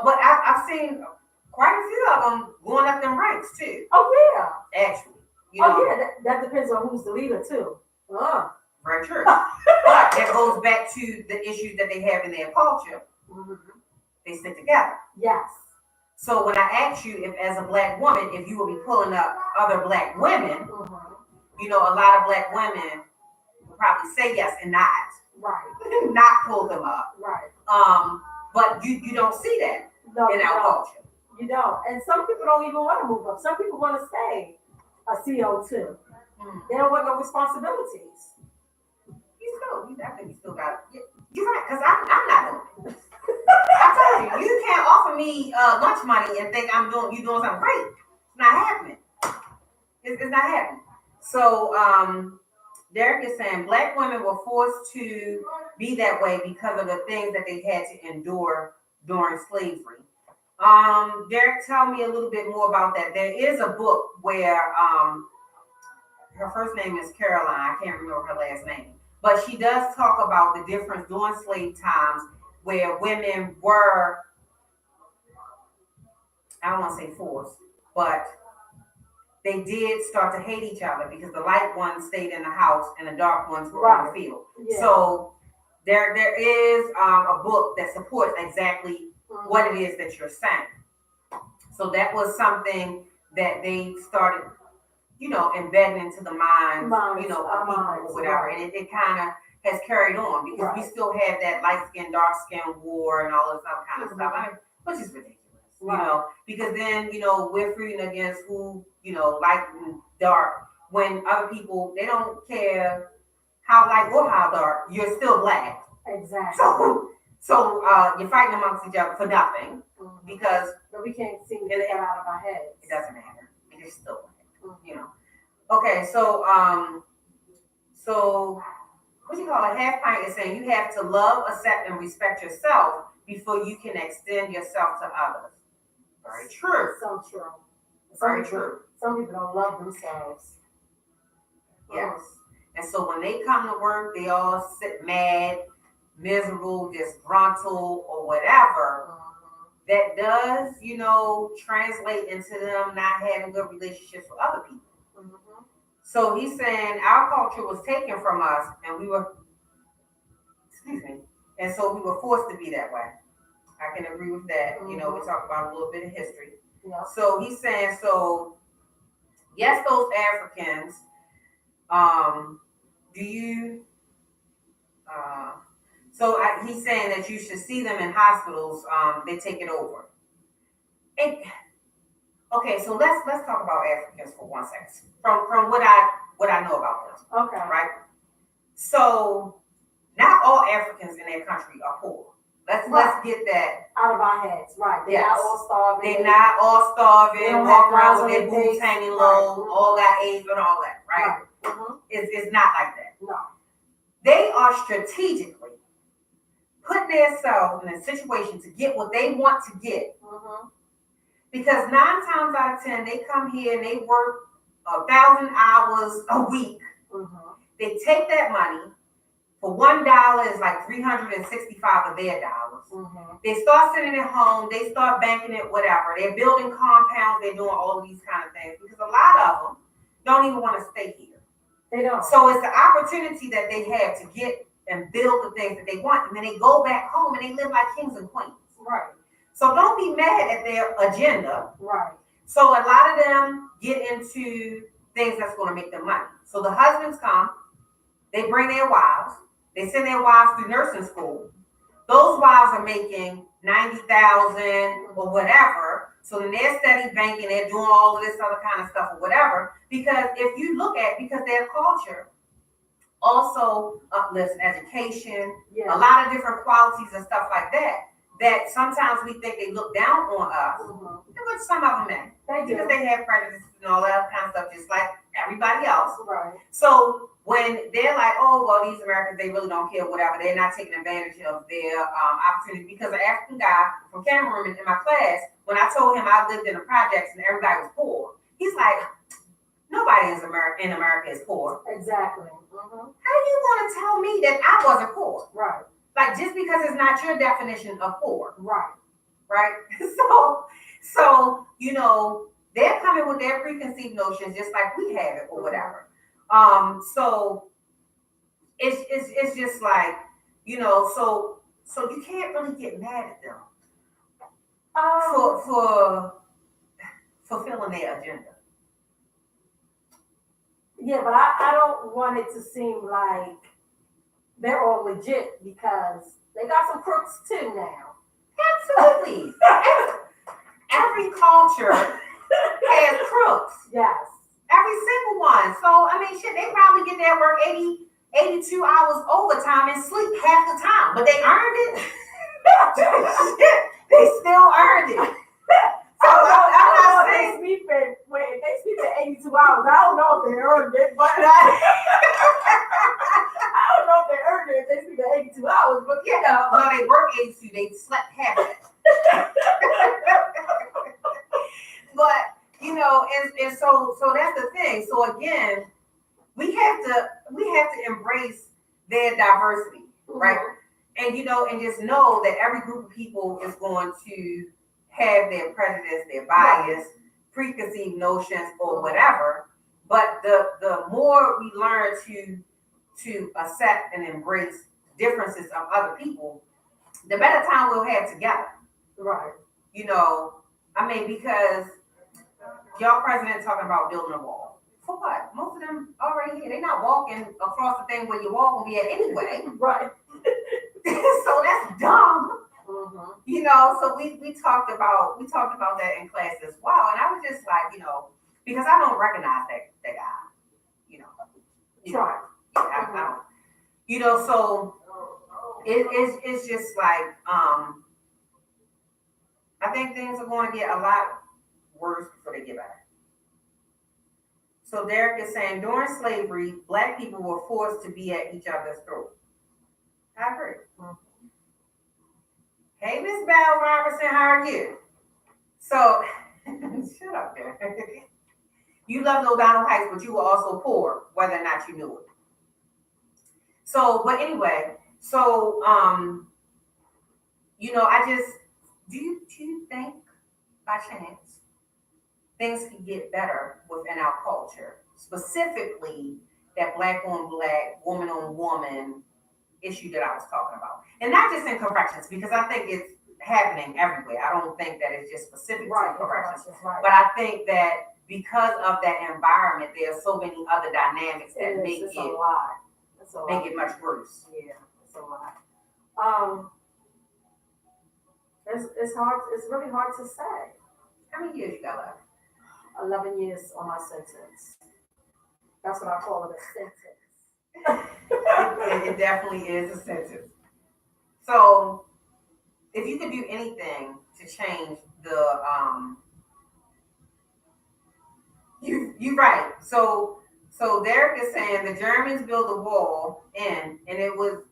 S1: but I've seen quite a few of them going up them ranks too.
S2: Oh yeah,
S1: actually.
S2: That depends on who's the leader too.
S1: Very true. But it goes back to the issues that they have in their culture. they stick together.
S2: Yes.
S1: So when I asked you if, as a black woman, if you would be pulling up other black women, a lot of black women would probably say yes and not,
S2: right,
S1: not pull them up.
S2: right.
S1: But you don't see that
S2: No,
S1: in
S2: you
S1: our
S2: don't.
S1: culture.
S2: You don't. And some people don't even want to move up. Some people want to stay a CO2. They don't want no responsibilities.
S1: I think you still got it. You're right, because I'm not doing it. I told you can't offer me lunch money and think you doing something great. It's not happening. It's not happening. So Derek is saying black women were forced to be that way because of the things that they had to endure during slavery. Derek, tell me a little bit more about that. There is a book where her first name is Caroline. I can't remember her last name. But she does talk about the difference during slave times where women were, I don't want to say forced, but they did start to hate each other because the light ones stayed in the house and the dark ones were on the field. Yeah. So there is a book that supports exactly what it is that you're saying. So that was something that they started, embedding into the minds, of people or whatever. Right. And it kind of has carried on because we still have that light skin, dark skin war and all this other kind of stuff. I mean, which is ridiculous. Right. Because then, we're feuding against who, light and dark, when other people, they don't care how light or how dark, you're still black.
S2: Exactly.
S1: So you're fighting amongst each other for nothing because.
S2: But we can't seem to get that out of our heads.
S1: It doesn't matter. It is still black, Okay, so what do you call it? Half pint is saying you have to love, accept, and respect yourself before you can extend yourself to others. Very true.
S2: So true.
S1: Very true.
S2: Some people don't love themselves.
S1: Yes. And so when they come to work, they all sit mad, miserable, disgruntled, or whatever. That does, translate into them not having good relationships with other people. So he's saying our culture was taken from us, and and so we were forced to be that way. I can agree with that. We talked about a little bit of history. Yeah. So he's saying, yes, those Africans, do you, he's saying that you should see them in hospitals, they take it over. Okay, so let's talk about Africans for 1 second. From what I know about them.
S2: Okay.
S1: Right? So not all Africans in their country are poor. Let's get that
S2: out of our heads. Right. They're not all starving.
S1: They're not all starving, walk around with their boots hanging low, all got AIDS and all that, right? It's not like that.
S2: No.
S1: They are strategically putting themselves in a situation to get what they want to get. Because 9 times out of 10, they come here and they work 1,000 hours a week. They take that money. For $1 is like 365 of their dollars. They start sitting at home. They start banking it, whatever. They're building compounds. They're doing all of these kind of things because a lot of them don't even want to stay here.
S2: They don't.
S1: So it's the opportunity that they have to get and build the things that they want, and then they go back home and they live like kings and queens.
S2: Right.
S1: So don't be mad at their agenda.
S2: Right.
S1: So a lot of them get into things that's going to make them money. So the husbands come, they bring their wives, they send their wives through nursing school. Those wives are making $90,000 or whatever. So then they're steady banking, they're doing all of this other kind of stuff or whatever. Because if you look at, because their culture also uplifts education, a lot of different qualities and stuff like that. That sometimes we think they look down on us, which some of them may. Because they have prejudices and all that kind of stuff, just like everybody else.
S2: Right.
S1: So when they're like, oh, well, these Americans, they really don't care, whatever, they're not taking advantage of their opportunity. Because an African guy from Cameroon in my class, when I told him I lived in the projects and everybody was poor, he's like, nobody in America is poor.
S2: Exactly.
S1: How do you want to tell me that I wasn't poor?
S2: Right.
S1: Like, just because it's not your definition of poor.
S2: Right.
S1: Right? So, they're coming with their preconceived notions just like we have it or whatever. So it's just like, so you can't really get mad at them. for fulfilling their agenda.
S2: Yeah, but I don't want it to seem like they're all legit because they got some crooks too now.
S1: Absolutely. Every culture has crooks.
S2: Yes.
S1: Every single one. So, I mean, shit, they probably get there work 82 hours overtime and sleep half the time, but they earned it. Shit, they still earned it. So, I'm not saying.
S2: They sleep at 82 hours. I don't know if they earned it, but I don't know if they earned it if they sleep at 82 hours, but
S1: You know, well, they work 82, they slept half of it. But and so that's the thing. So again, we have to embrace their diversity, right? And and just know that every group of people is going to have their prejudice, their bias, preconceived notions, or whatever. But the more we learn to accept and embrace differences of other people, the better time we'll have together.
S2: Right.
S1: I mean, because y'all president talking about building a wall. For what? Most of them already here. They're not walking across the thing where your wall will be at anyway.
S2: Right.
S1: So that's dumb.
S2: Mm-hmm.
S1: So we talked about that in class as well. And I was just like, because I don't recognize that guy.
S2: Right.
S1: Yeah, I don't. So it's just like I think things are going to get a lot worse before they get better. So Derek is saying during slavery, black people were forced to be at each other's throat. I agree. Mm-hmm. Hey, Miss Val Robertson, how are you? So, shut up there. You loved O'Donnell Heights, but you were also poor, whether or not you knew it. So, but anyway, so I just do you think by chance things can get better within our culture, specifically that black on black, woman on woman issue that I was talking about, and not just in corrections, because I think it's happening everywhere. I don't think that it's just specific to corrections, but I think that because of that environment, there are so many other dynamics that make it make it much worse.
S2: Yeah, it's a lot. It's hard. It's really hard to say.
S1: How many years you got left?
S2: 11 years on my sentence. That's what I call it, a sentence.
S1: It definitely is a sentence. So, if you could do anything to change you right. So Derek is saying the Germans built a wall and it was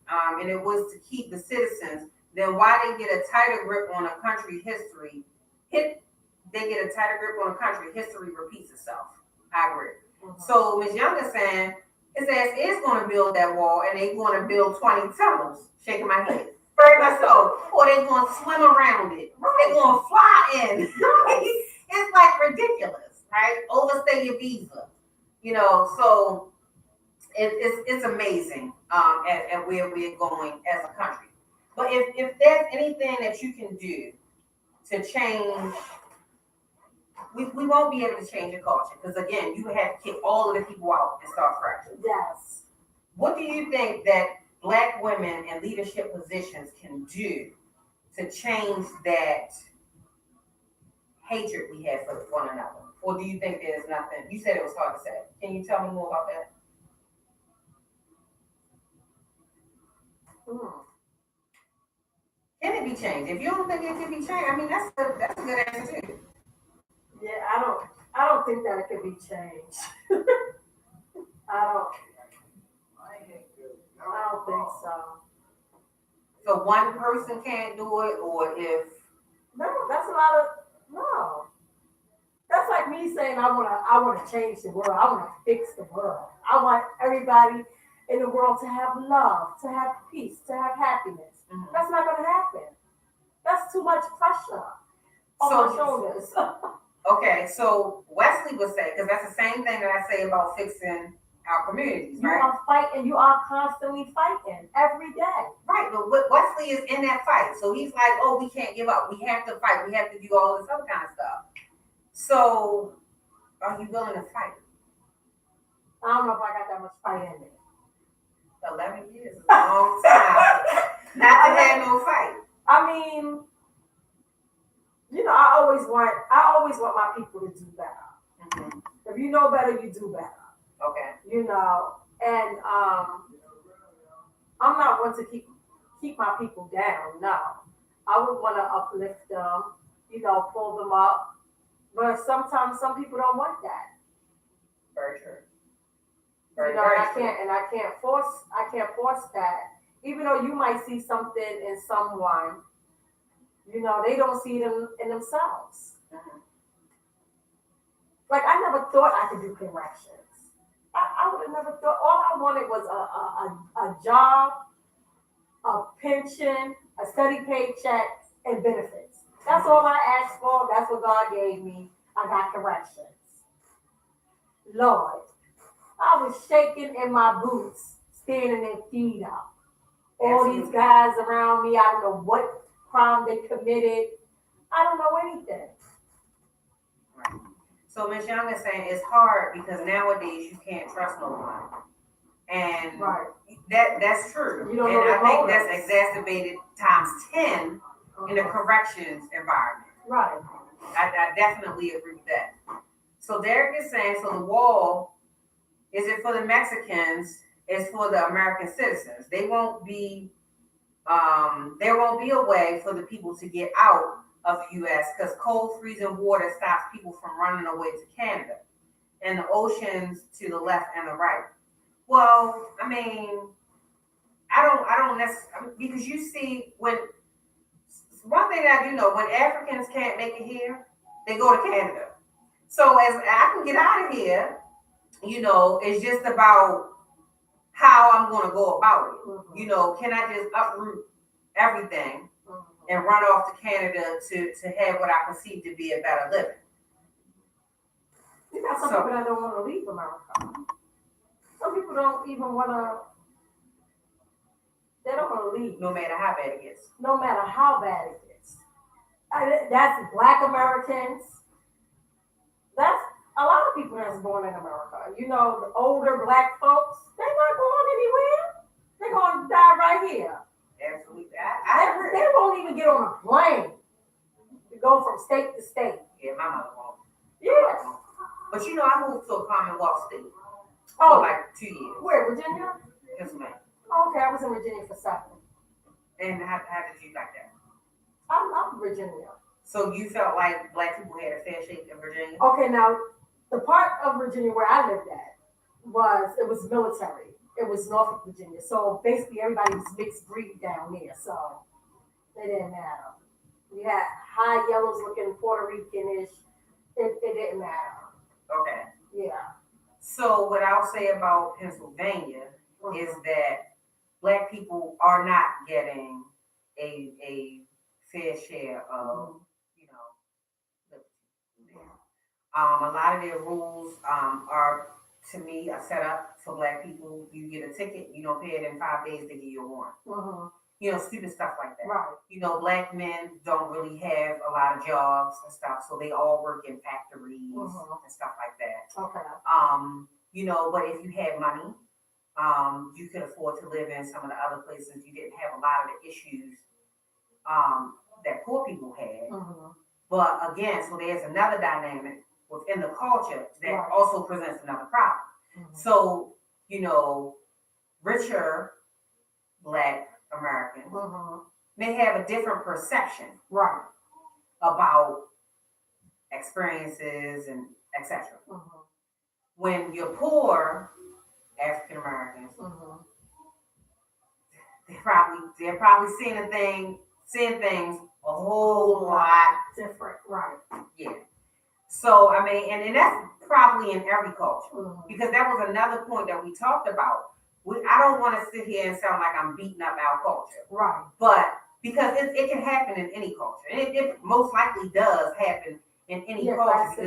S1: to keep the citizens. Then why they get a tighter grip on a country history? They get a tighter grip on a country history repeats itself. I agree. Mm-hmm. So Ms. Young is saying his ass is going to build that wall and they're going to build 20 tunnels. Shaking my head. Very much so. Or they're going to swim around it. They're going to fly in. It's like ridiculous, right? Overstay your visa. So it's amazing at where we're going as a country. But if there's anything that you can do to change, we won't be able to change your culture because again, you would have to kick all of the people out and start fresh.
S2: Yes.
S1: What do you think that black women in leadership positions can do to change that hatred we have for one another? Or do you think there's nothing? You said it was hard to say. Can you tell me more about that? Can it be changed? If you don't think it can be changed, I mean that's a good answer too.
S2: Yeah, I don't think that it can be changed. I don't think so.
S1: So one person can't do it, or if
S2: no, that's a lot of no. That's like me saying I wanna change the world. I wanna fix the world. I want everybody in the world to have love, to have peace, to have happiness. Mm-hmm. That's not gonna happen. That's too much pressure on my shoulders.
S1: Okay, so Wesley would say, because that's the same thing that I say about fixing our communities,
S2: You
S1: right?
S2: are fighting. You are constantly fighting every day.
S1: Right, but Wesley is in that fight, so he's like, "Oh, we can't give up. We have to fight. We have to do all this other kind of stuff." So, are you willing to fight?
S2: I don't know if I got that much fight in me.
S1: 11 years is a long time not to have no fight.
S2: I mean, I always want my people to do better.
S1: Mm-hmm.
S2: If you know better, you do better.
S1: Okay.
S2: And I'm not one to keep my people down. No, I would want to uplift them. Pull them up. But sometimes some people don't want that.
S1: Very true.
S2: And I can't force that. Even though you might see something in someone, they don't see it in themselves.
S1: Mm-hmm.
S2: Like I never thought I could do corrections. I would have never thought. All I wanted was a job, a pension, a steady paycheck, and benefits. That's all I asked for. That's what God gave me. I got corrections. Lord, I was shaking in my boots, standing their feet up. All these guys around me, I don't know what crime they committed. I don't know anything.
S1: Right. So Miss Young is saying it's hard because nowadays you can't trust no one. And
S2: Right.
S1: that's true.
S2: You don't
S1: and
S2: know
S1: I
S2: the
S1: think
S2: motives.
S1: that's exacerbated times 10 in the corrections environment.
S2: Right.
S1: I definitely agree with that. So Derek is saying, so the wall, is it for the Mexicans? It's for the American citizens. There won't be a way for the people to get out of the U.S. because cold freezing water stops people from running away to Canada and the oceans to the left and the right. Well, I mean, I don't necessarily, because you see, one thing that I do know, when Africans can't make it here, they go to Canada. So as I can get out of here, it's just about how I'm going to go about it.
S2: Mm-hmm.
S1: Can I just uproot everything
S2: Mm-hmm.
S1: and run off to Canada to have what I perceive to be a better living?
S2: You got some people that don't want to leave America. Some people don't even want to. They don't want to leave.
S1: No matter how bad it gets.
S2: No matter how bad it gets. That's Black Americans. That's a lot of people that's born in America. The older Black folks, they're not going anywhere. They're going to die right here.
S1: Absolutely. I agree.
S2: They won't even get on a plane to go from state to state.
S1: Yeah, my mother won't.
S2: Yeah.
S1: But I moved to a Commonwealth state
S2: Oh,
S1: for like 2 years.
S2: Where, Virginia?
S1: Yes, ma'am.
S2: Okay, I was in Virginia for 7.
S1: And how did you like that?
S2: I'm Virginia.
S1: So you felt like Black people had a fair shake in Virginia?
S2: Okay, now the part of Virginia where I lived at was military. It was Norfolk, Virginia. So basically everybody was mixed breed down there. So it didn't matter. We had high yellows looking Puerto Rican-ish. It didn't matter.
S1: Okay.
S2: Yeah.
S1: So what I'll say about Pennsylvania is that Black people are not getting a fair share of, liberty. A lot of their rules are, to me, are set up for Black people. You get a ticket, you don't pay it in 5 days, they give you a warrant. Stupid stuff like that.
S2: Right.
S1: Black men don't really have a lot of jobs and stuff, so they all work in factories and stuff like that.
S2: Okay.
S1: But if you had money, you could afford to live in some of the other places. You didn't have a lot of the issues that poor people had. But again, so there's another dynamic within the culture that also presents another problem. So, richer Black Americans may have a different perception about experiences and etc. When you're poor African Americans, they're probably seeing things a whole lot
S2: different. Right.
S1: Yeah. So and that's probably in every culture because that was another point that we talked about. I don't want to sit here and sound like I'm beating up our culture.
S2: Right.
S1: But because it can happen in any culture. And it most likely does happen in any culture.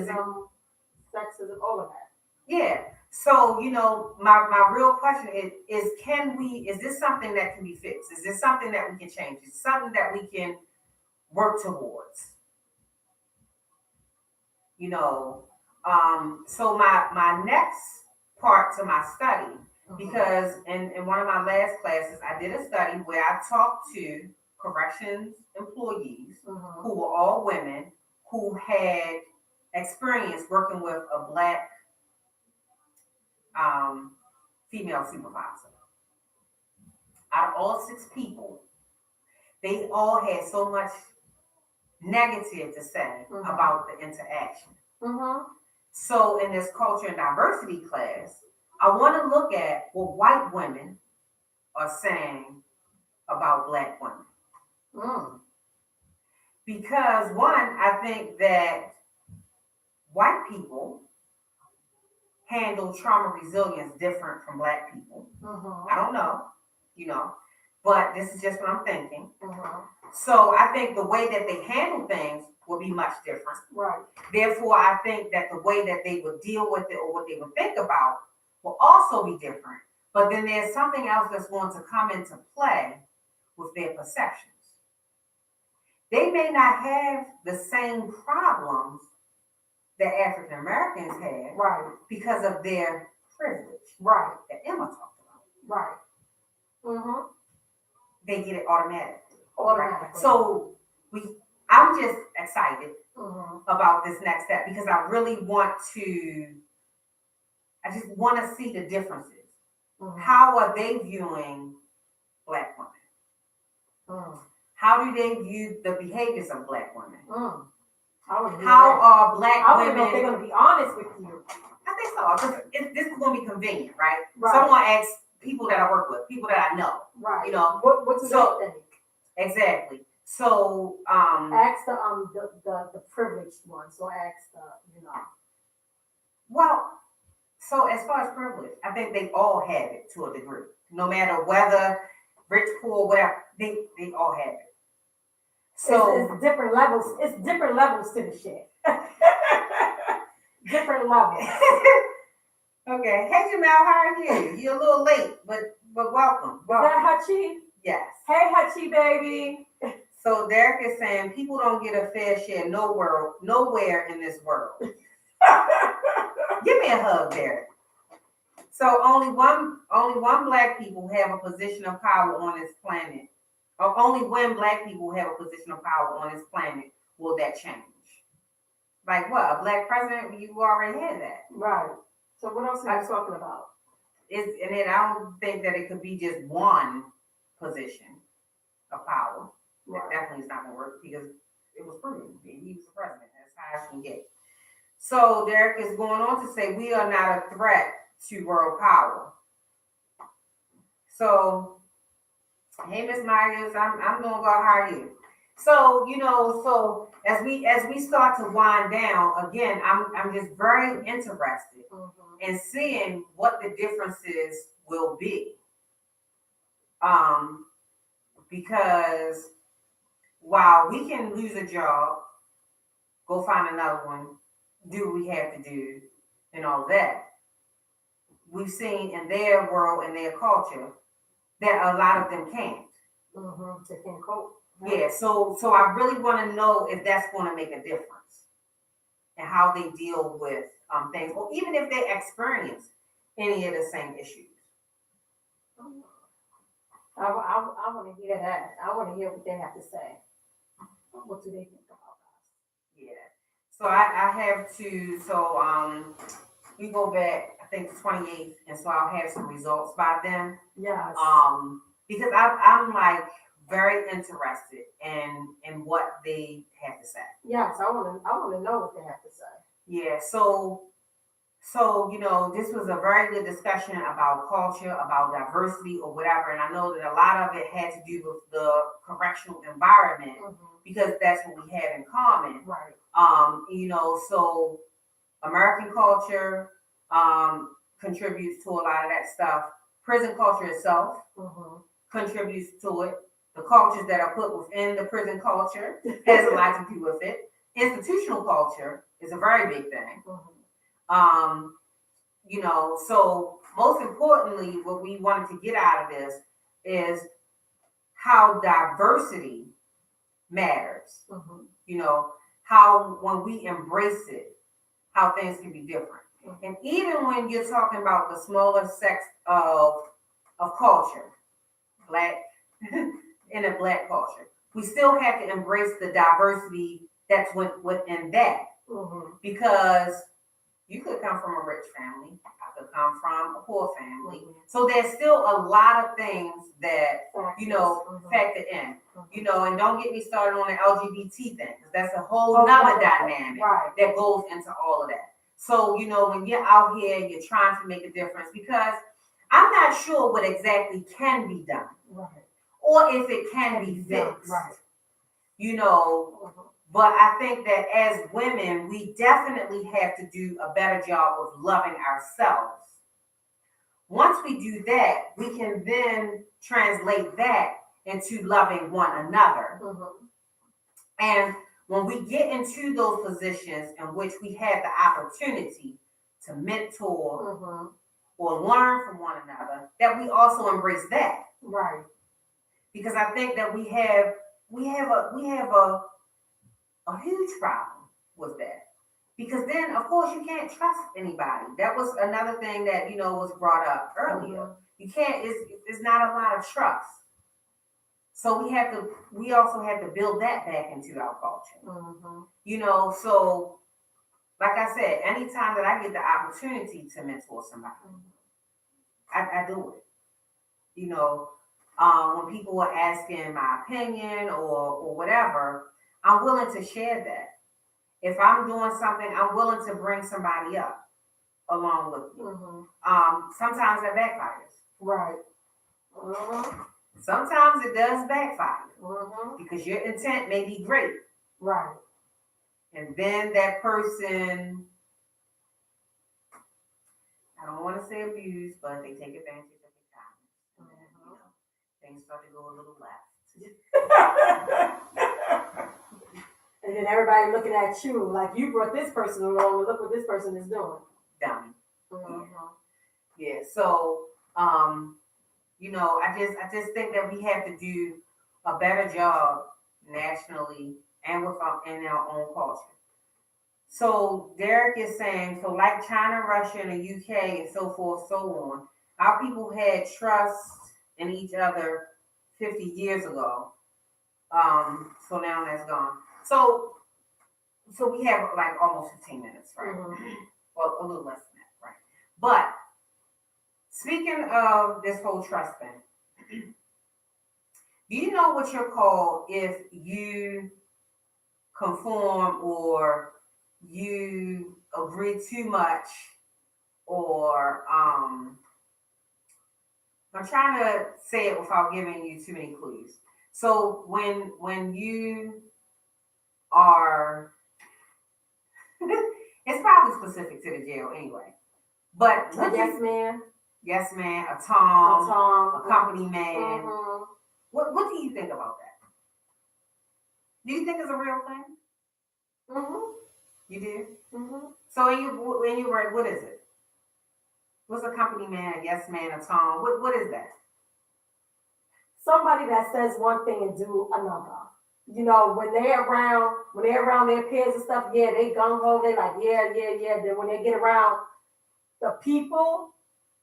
S2: Sexism, all of that.
S1: Yeah. So, my real question is this something that can be fixed? Is this something that we can change? Is it something that we can work towards? You know, so my next part to my study, because in one of my last classes, I did a study where I talked to corrections employees who were all women who had experience working with a black um, female supervisor. Out of all 6 people, they all had so much negative to say about the interaction. So in this culture and diversity class, I want to look at what white women are saying about black women. Because one, I think that white people handle trauma resilience different from black people. I don't know, but this is just what I'm thinking. So I think the way that they handle things will be much different.
S2: Right.
S1: Therefore, I think that the way that they would deal with it or what they would think about will also be different. But then there's something else that's going to come into play with their perceptions. They may not have the same problems that African Americans had,
S2: right,
S1: because of their privilege,
S2: right,
S1: that Emma talked
S2: about, right.
S1: They get it automatically.
S2: Automatically.
S1: Right? So I'm just excited about this next step because I just want to see the differences. How are they viewing black women? How do they view the behaviors of black women? How are black women? I don't know if
S2: they're going to be honest with you.
S1: I think so. This is going to be convenient, right? So I'm going to ask people that I work with, people that I know.
S2: Right. What do they think?
S1: Exactly. So
S2: ask the privileged ones. So ask the.
S1: Well, so as far as privilege, I think they all have it to a degree. No matter whether rich, poor, whatever, they all have it. So
S2: it's different levels. It's different levels to the shit. Different levels.
S1: Okay. Hey Jamel, how are you? You're a little late, but welcome.
S2: Is that Hachi?
S1: Yes.
S2: Hey Hachi, baby.
S1: So Derek is saying people don't get a fair share nowhere in this world. Give me a hug, Derek. So only one black people have a position of power on this planet. Or only when black people have a position of power on this planet will that change. Like what? A black president? You already had that.
S2: Right. So what else are you talking about?
S1: I don't think that it could be just one position of power. Right. That definitely is not going to work because it was proven. He was the president. That's how I can get. So Derek is going on to say we are not a threat to world power. So, hey Miss Myers, I'm doing well. How are you? So so as we start to wind down again, I'm just very interested in seeing what the differences will be. Because while we can lose a job, go find another one, do what we have to do, and all that, we've seen in their world and their culture that a lot of them can't.
S2: They can't cope.
S1: Yeah, so I really want to know if that's going to make a difference and how they deal with things, or even if they experience any of the same issues.
S2: I want to hear that. I want to hear what they have to say. What do they think about that?
S1: Yeah. So I have to. So we go back, I think, the 28th, and so I'll have some results by then.
S2: Yes.
S1: Because I'm like very interested in what they have to say.
S2: Yes, I want to know what they have to say.
S1: Yeah. So this was a very good discussion about culture, about diversity, or whatever. And I know that a lot of it had to do with the correctional environment because that's what we have in common.
S2: Right.
S1: So American culture contributes to a lot of that stuff. Prison culture itself contributes to it. The cultures that are put within the prison culture has a lot to do with it. Institutional culture is a very big thing. So most importantly, what we wanted to get out of this is how diversity matters. You know, how when we embrace it, how things can be different. And even when you're talking about the smaller sects of culture, black in a black culture, we still have to embrace the diversity that's within that. Because you could come from a rich family, I could come from a poor family. So there's still a lot of things that factor in. And don't get me started on the LGBT thing, because that's a whole nother dynamic that goes into all of that. So, when you're out here, you're trying to make a difference, because I'm not sure what exactly can be done, or if it can be fixed, But I think that as women, we definitely have to do a better job of loving ourselves. Once we do that, we can then translate that into loving one another. And when we get into those positions in which we have the opportunity to mentor or learn from one another, that we also embrace that. Because I think that we have a huge problem with that. Because then, of course, you can't trust anybody. That was another thing that, was brought up earlier. You can't, it's not a lot of trust. So we also have to build that back into our culture. So like I said, anytime that I get the opportunity to mentor somebody, I do it. When people are asking my opinion or whatever, I'm willing to share that. If I'm doing something, I'm willing to bring somebody up along with me. Sometimes that backfires. Sometimes it does backfire because your intent may be great. And then that person, I don't want to say abuse, but they take advantage of your kindness. And then, things start to go a little left.
S2: And then everybody looking at you like you brought this person along. Look what this person is doing.
S1: Dummy. Yeah. So, I just think that we have to do a better job nationally and in our own culture. So Derek is saying, so like China, Russia, and the UK, and so forth, so on, our people had trust in each other 50 years ago. So now that's gone. So we have like almost 15 minutes, right? Well, a little less than that, right? But speaking of this whole trust thing, do you know what you're called if you conform or you agree too much, or I'm trying to say it without giving you too many clues. So when you are it's probably specific to the jail anyway. But
S2: yes, man.
S1: Yes, man, a Tom, a company man. What do you think about that? Do you think it's a real thing? You do? So when you write, what is it? What's a company man, a yes man, a Tom? What is that?
S2: Somebody that says one thing and do another. When they're around their peers and stuff, yeah, they gung ho, they like, yeah. Then when they get around the people,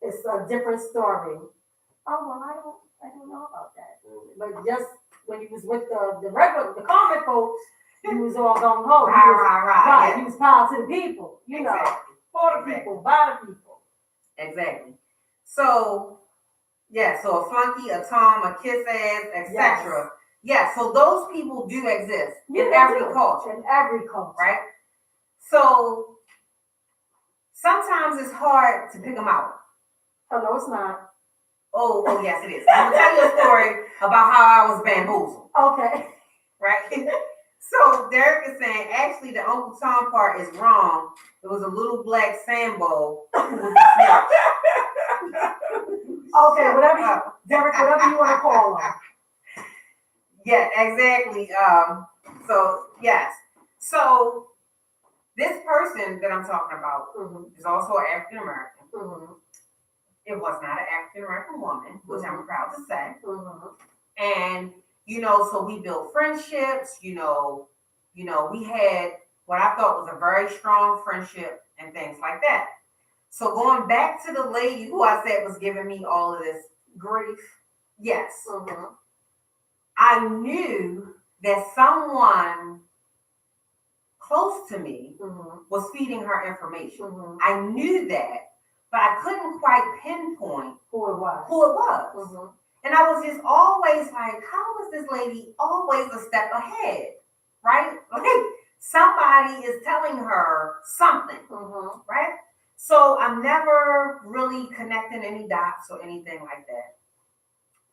S2: it's a different story. Oh well, I don't know about that. But just when you was with the common folks, you was all gung ho. Right. You was power to the people, for the people, by the people.
S1: Exactly. So so a flunky, a Tom, a kiss ass, etc. Yeah, so those people do exist in every culture.
S2: In every culture.
S1: Right? So sometimes it's hard to pick them out.
S2: Oh, no, it's not.
S1: Oh, yes, it is. I'm going to tell you a story about how I was bamboozled.
S2: Okay.
S1: Right? So Derek is saying, actually, the Uncle Tom part is wrong. It was a little black Sambo who was a snitch.
S2: Okay, Derek, whatever you want to call him.
S1: Yeah, exactly. So, yes. So, this person that I'm talking about is also African American.
S2: Mm-hmm.
S1: It was not an African American woman, which I'm proud to say.
S2: Mm-hmm.
S1: And, so we built friendships, we had what I thought was a very strong friendship and things like that. So going back to the lady who I said was giving me all of this grief, yes, I knew that someone close to me was feeding her information. I knew that, but I couldn't quite pinpoint
S2: who it was.
S1: And I was just always like, how is this lady always a step ahead? Right? Like somebody is telling her something, right? So I'm never really connecting any dots or anything like that.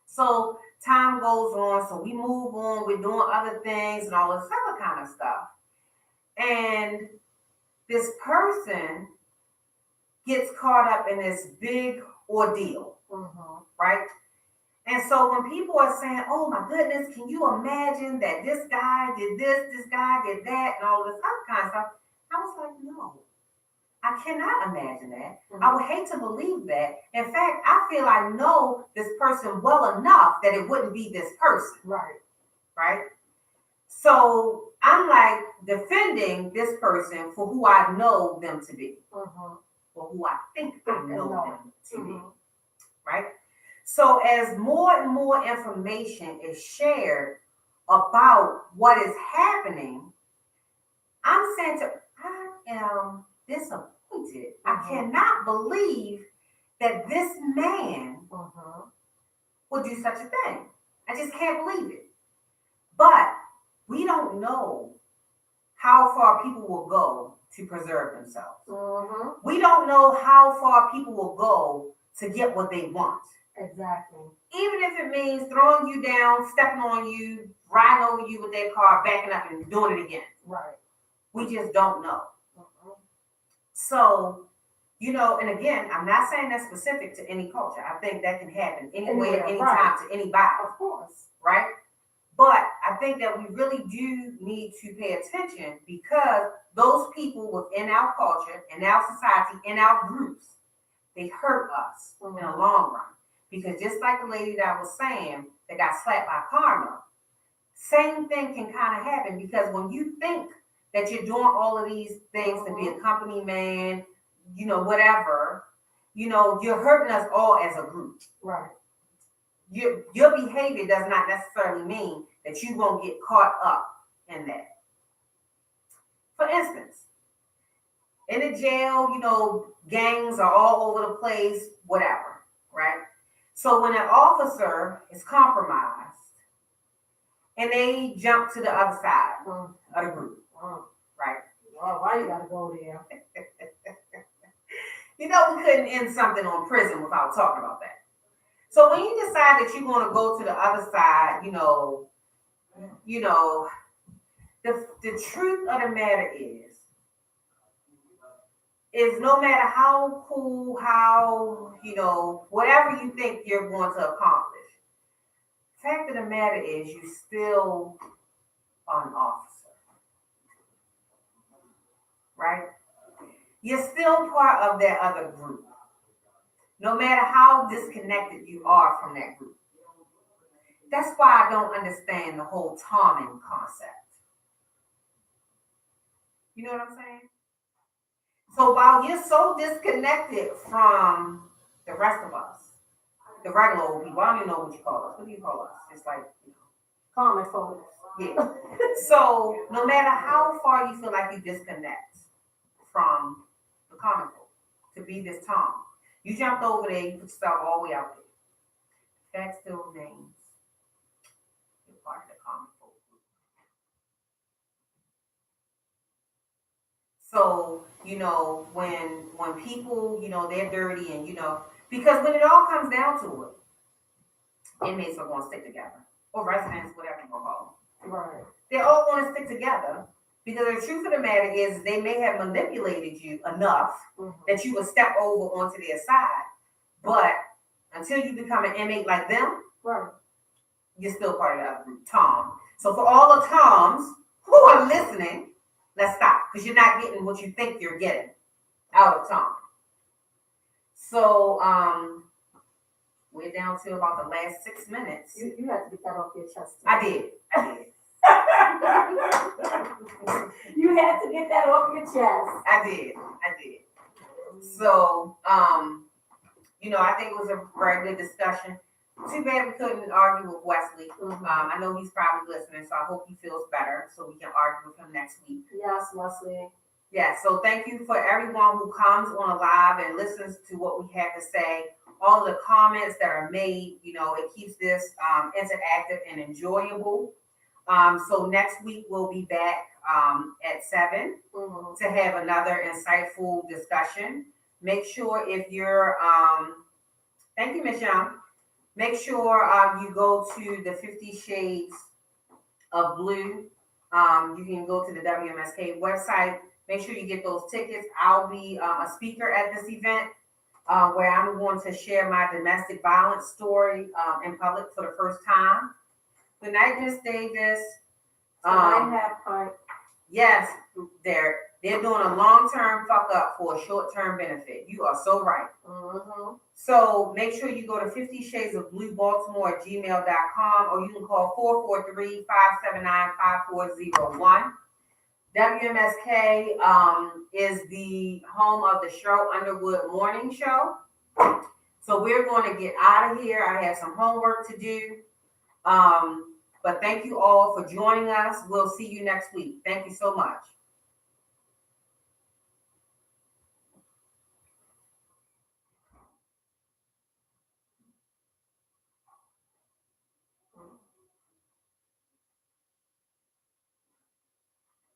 S1: So time goes on, so we move on, we're doing other things and all this other kind of stuff. And this person gets caught up in this big ordeal, right? And so when people are saying, oh my goodness, can you imagine that this guy did this guy did that, and all this other kind of stuff, I was like, no, I cannot imagine that. I would hate to believe that. In fact, I feel I know this person well enough that it wouldn't be this person. Right? So I'm like defending this person for who I know them to be, or who I think I know them to be, right? So as more and more information is shared about what is happening, I'm saying I am disappointed. I cannot believe that this man would do such a thing. I just can't believe it. But we don't know how far people will go to preserve themselves. We don't know how far people will go to get what they want.
S2: Exactly.
S1: Even if it means throwing you down, stepping on you, riding over you with their car, backing up and doing it again.
S2: Right.
S1: We just don't know. So, and again, I'm not saying that's specific to any culture. I think that can happen anywhere, anytime, to anybody.
S2: Of course.
S1: Right? But I think that we really do need to pay attention because those people within our culture, in our society, in our groups, they hurt us in the long run. Because just like the lady that I was saying that got slapped by karma, same thing can kind of happen because when you think that you're doing all of these things to be a company man, whatever, you're hurting us all as a group.
S2: Right.
S1: Your behavior does not necessarily mean that you won't get caught up in that. For instance, in the jail, gangs are all over the place, whatever, right? So when an officer is compromised and they jump to the other side of the group, right?
S2: Well, why you gotta go there?
S1: We couldn't end something on prison without talking about that. So when you decide that you're going to go to the other side, the truth of the matter is no matter how cool, how, whatever you think you're going to accomplish, the fact of the matter is you still are an officer, right? You're still part of that other group, no matter how disconnected you are from that group. That's why I don't understand the whole Tommen concept. You know what I'm saying? So while you're so disconnected from the rest of us, the regular old people, I don't even know what you call us. What do you call us? It's like,
S2: common folks.
S1: Yeah. So no matter how far you feel like you disconnect from the common folk to be this Tom, you jumped over there, you put yourself all the way out there. That still remains you're part of the common folk group. So, when people, they're dirty and, because when it all comes down to it, inmates are going to stick together. Or residents, whatever you want to call them.
S2: Right.
S1: They all want to stick together because the truth of the matter is they may have manipulated you enough that you would step over onto their side. But until you become an inmate like them,
S2: right,
S1: you're still part of the other group, Tom. So for all the Toms who are listening, let's stop because you're not getting what you think you're getting out of Tom. So, we're down to about the last 6 minutes.
S2: You had to get that off your chest.
S1: I did.
S2: You had to get that off your chest.
S1: I did. So, I think it was a very good discussion. Too bad we couldn't argue with Wesley. I know he's probably listening, so I hope he feels better so we can argue with him next week.
S2: Yes, Wesley.
S1: Yeah, so thank you for everyone who comes on a live and listens to what we have to say. All the comments that are made, it keeps this interactive and enjoyable. So next week we'll be back at 7 to have another insightful discussion. Make sure if you're, thank you, Ms. Young. Make sure you go to the 50 Shades of Blue. You can go to the WMSK website. Make sure you get those tickets. I'll be a speaker at this event where I'm going to share my domestic violence story in public for the first time. Good night, Miss Davis.
S2: I have part.
S1: Yes, they're doing a long-term fuck up for a short-term benefit. You are so right. So make sure you go to 50 Shades of Blue Baltimore at gmail.com, or you can call 443-579-5401. WMSK is the home of the Cheryl Underwood Morning Show. So we're going to get out of here. I have some homework to do. But thank you all for joining us. We'll see you next week. Thank you so much.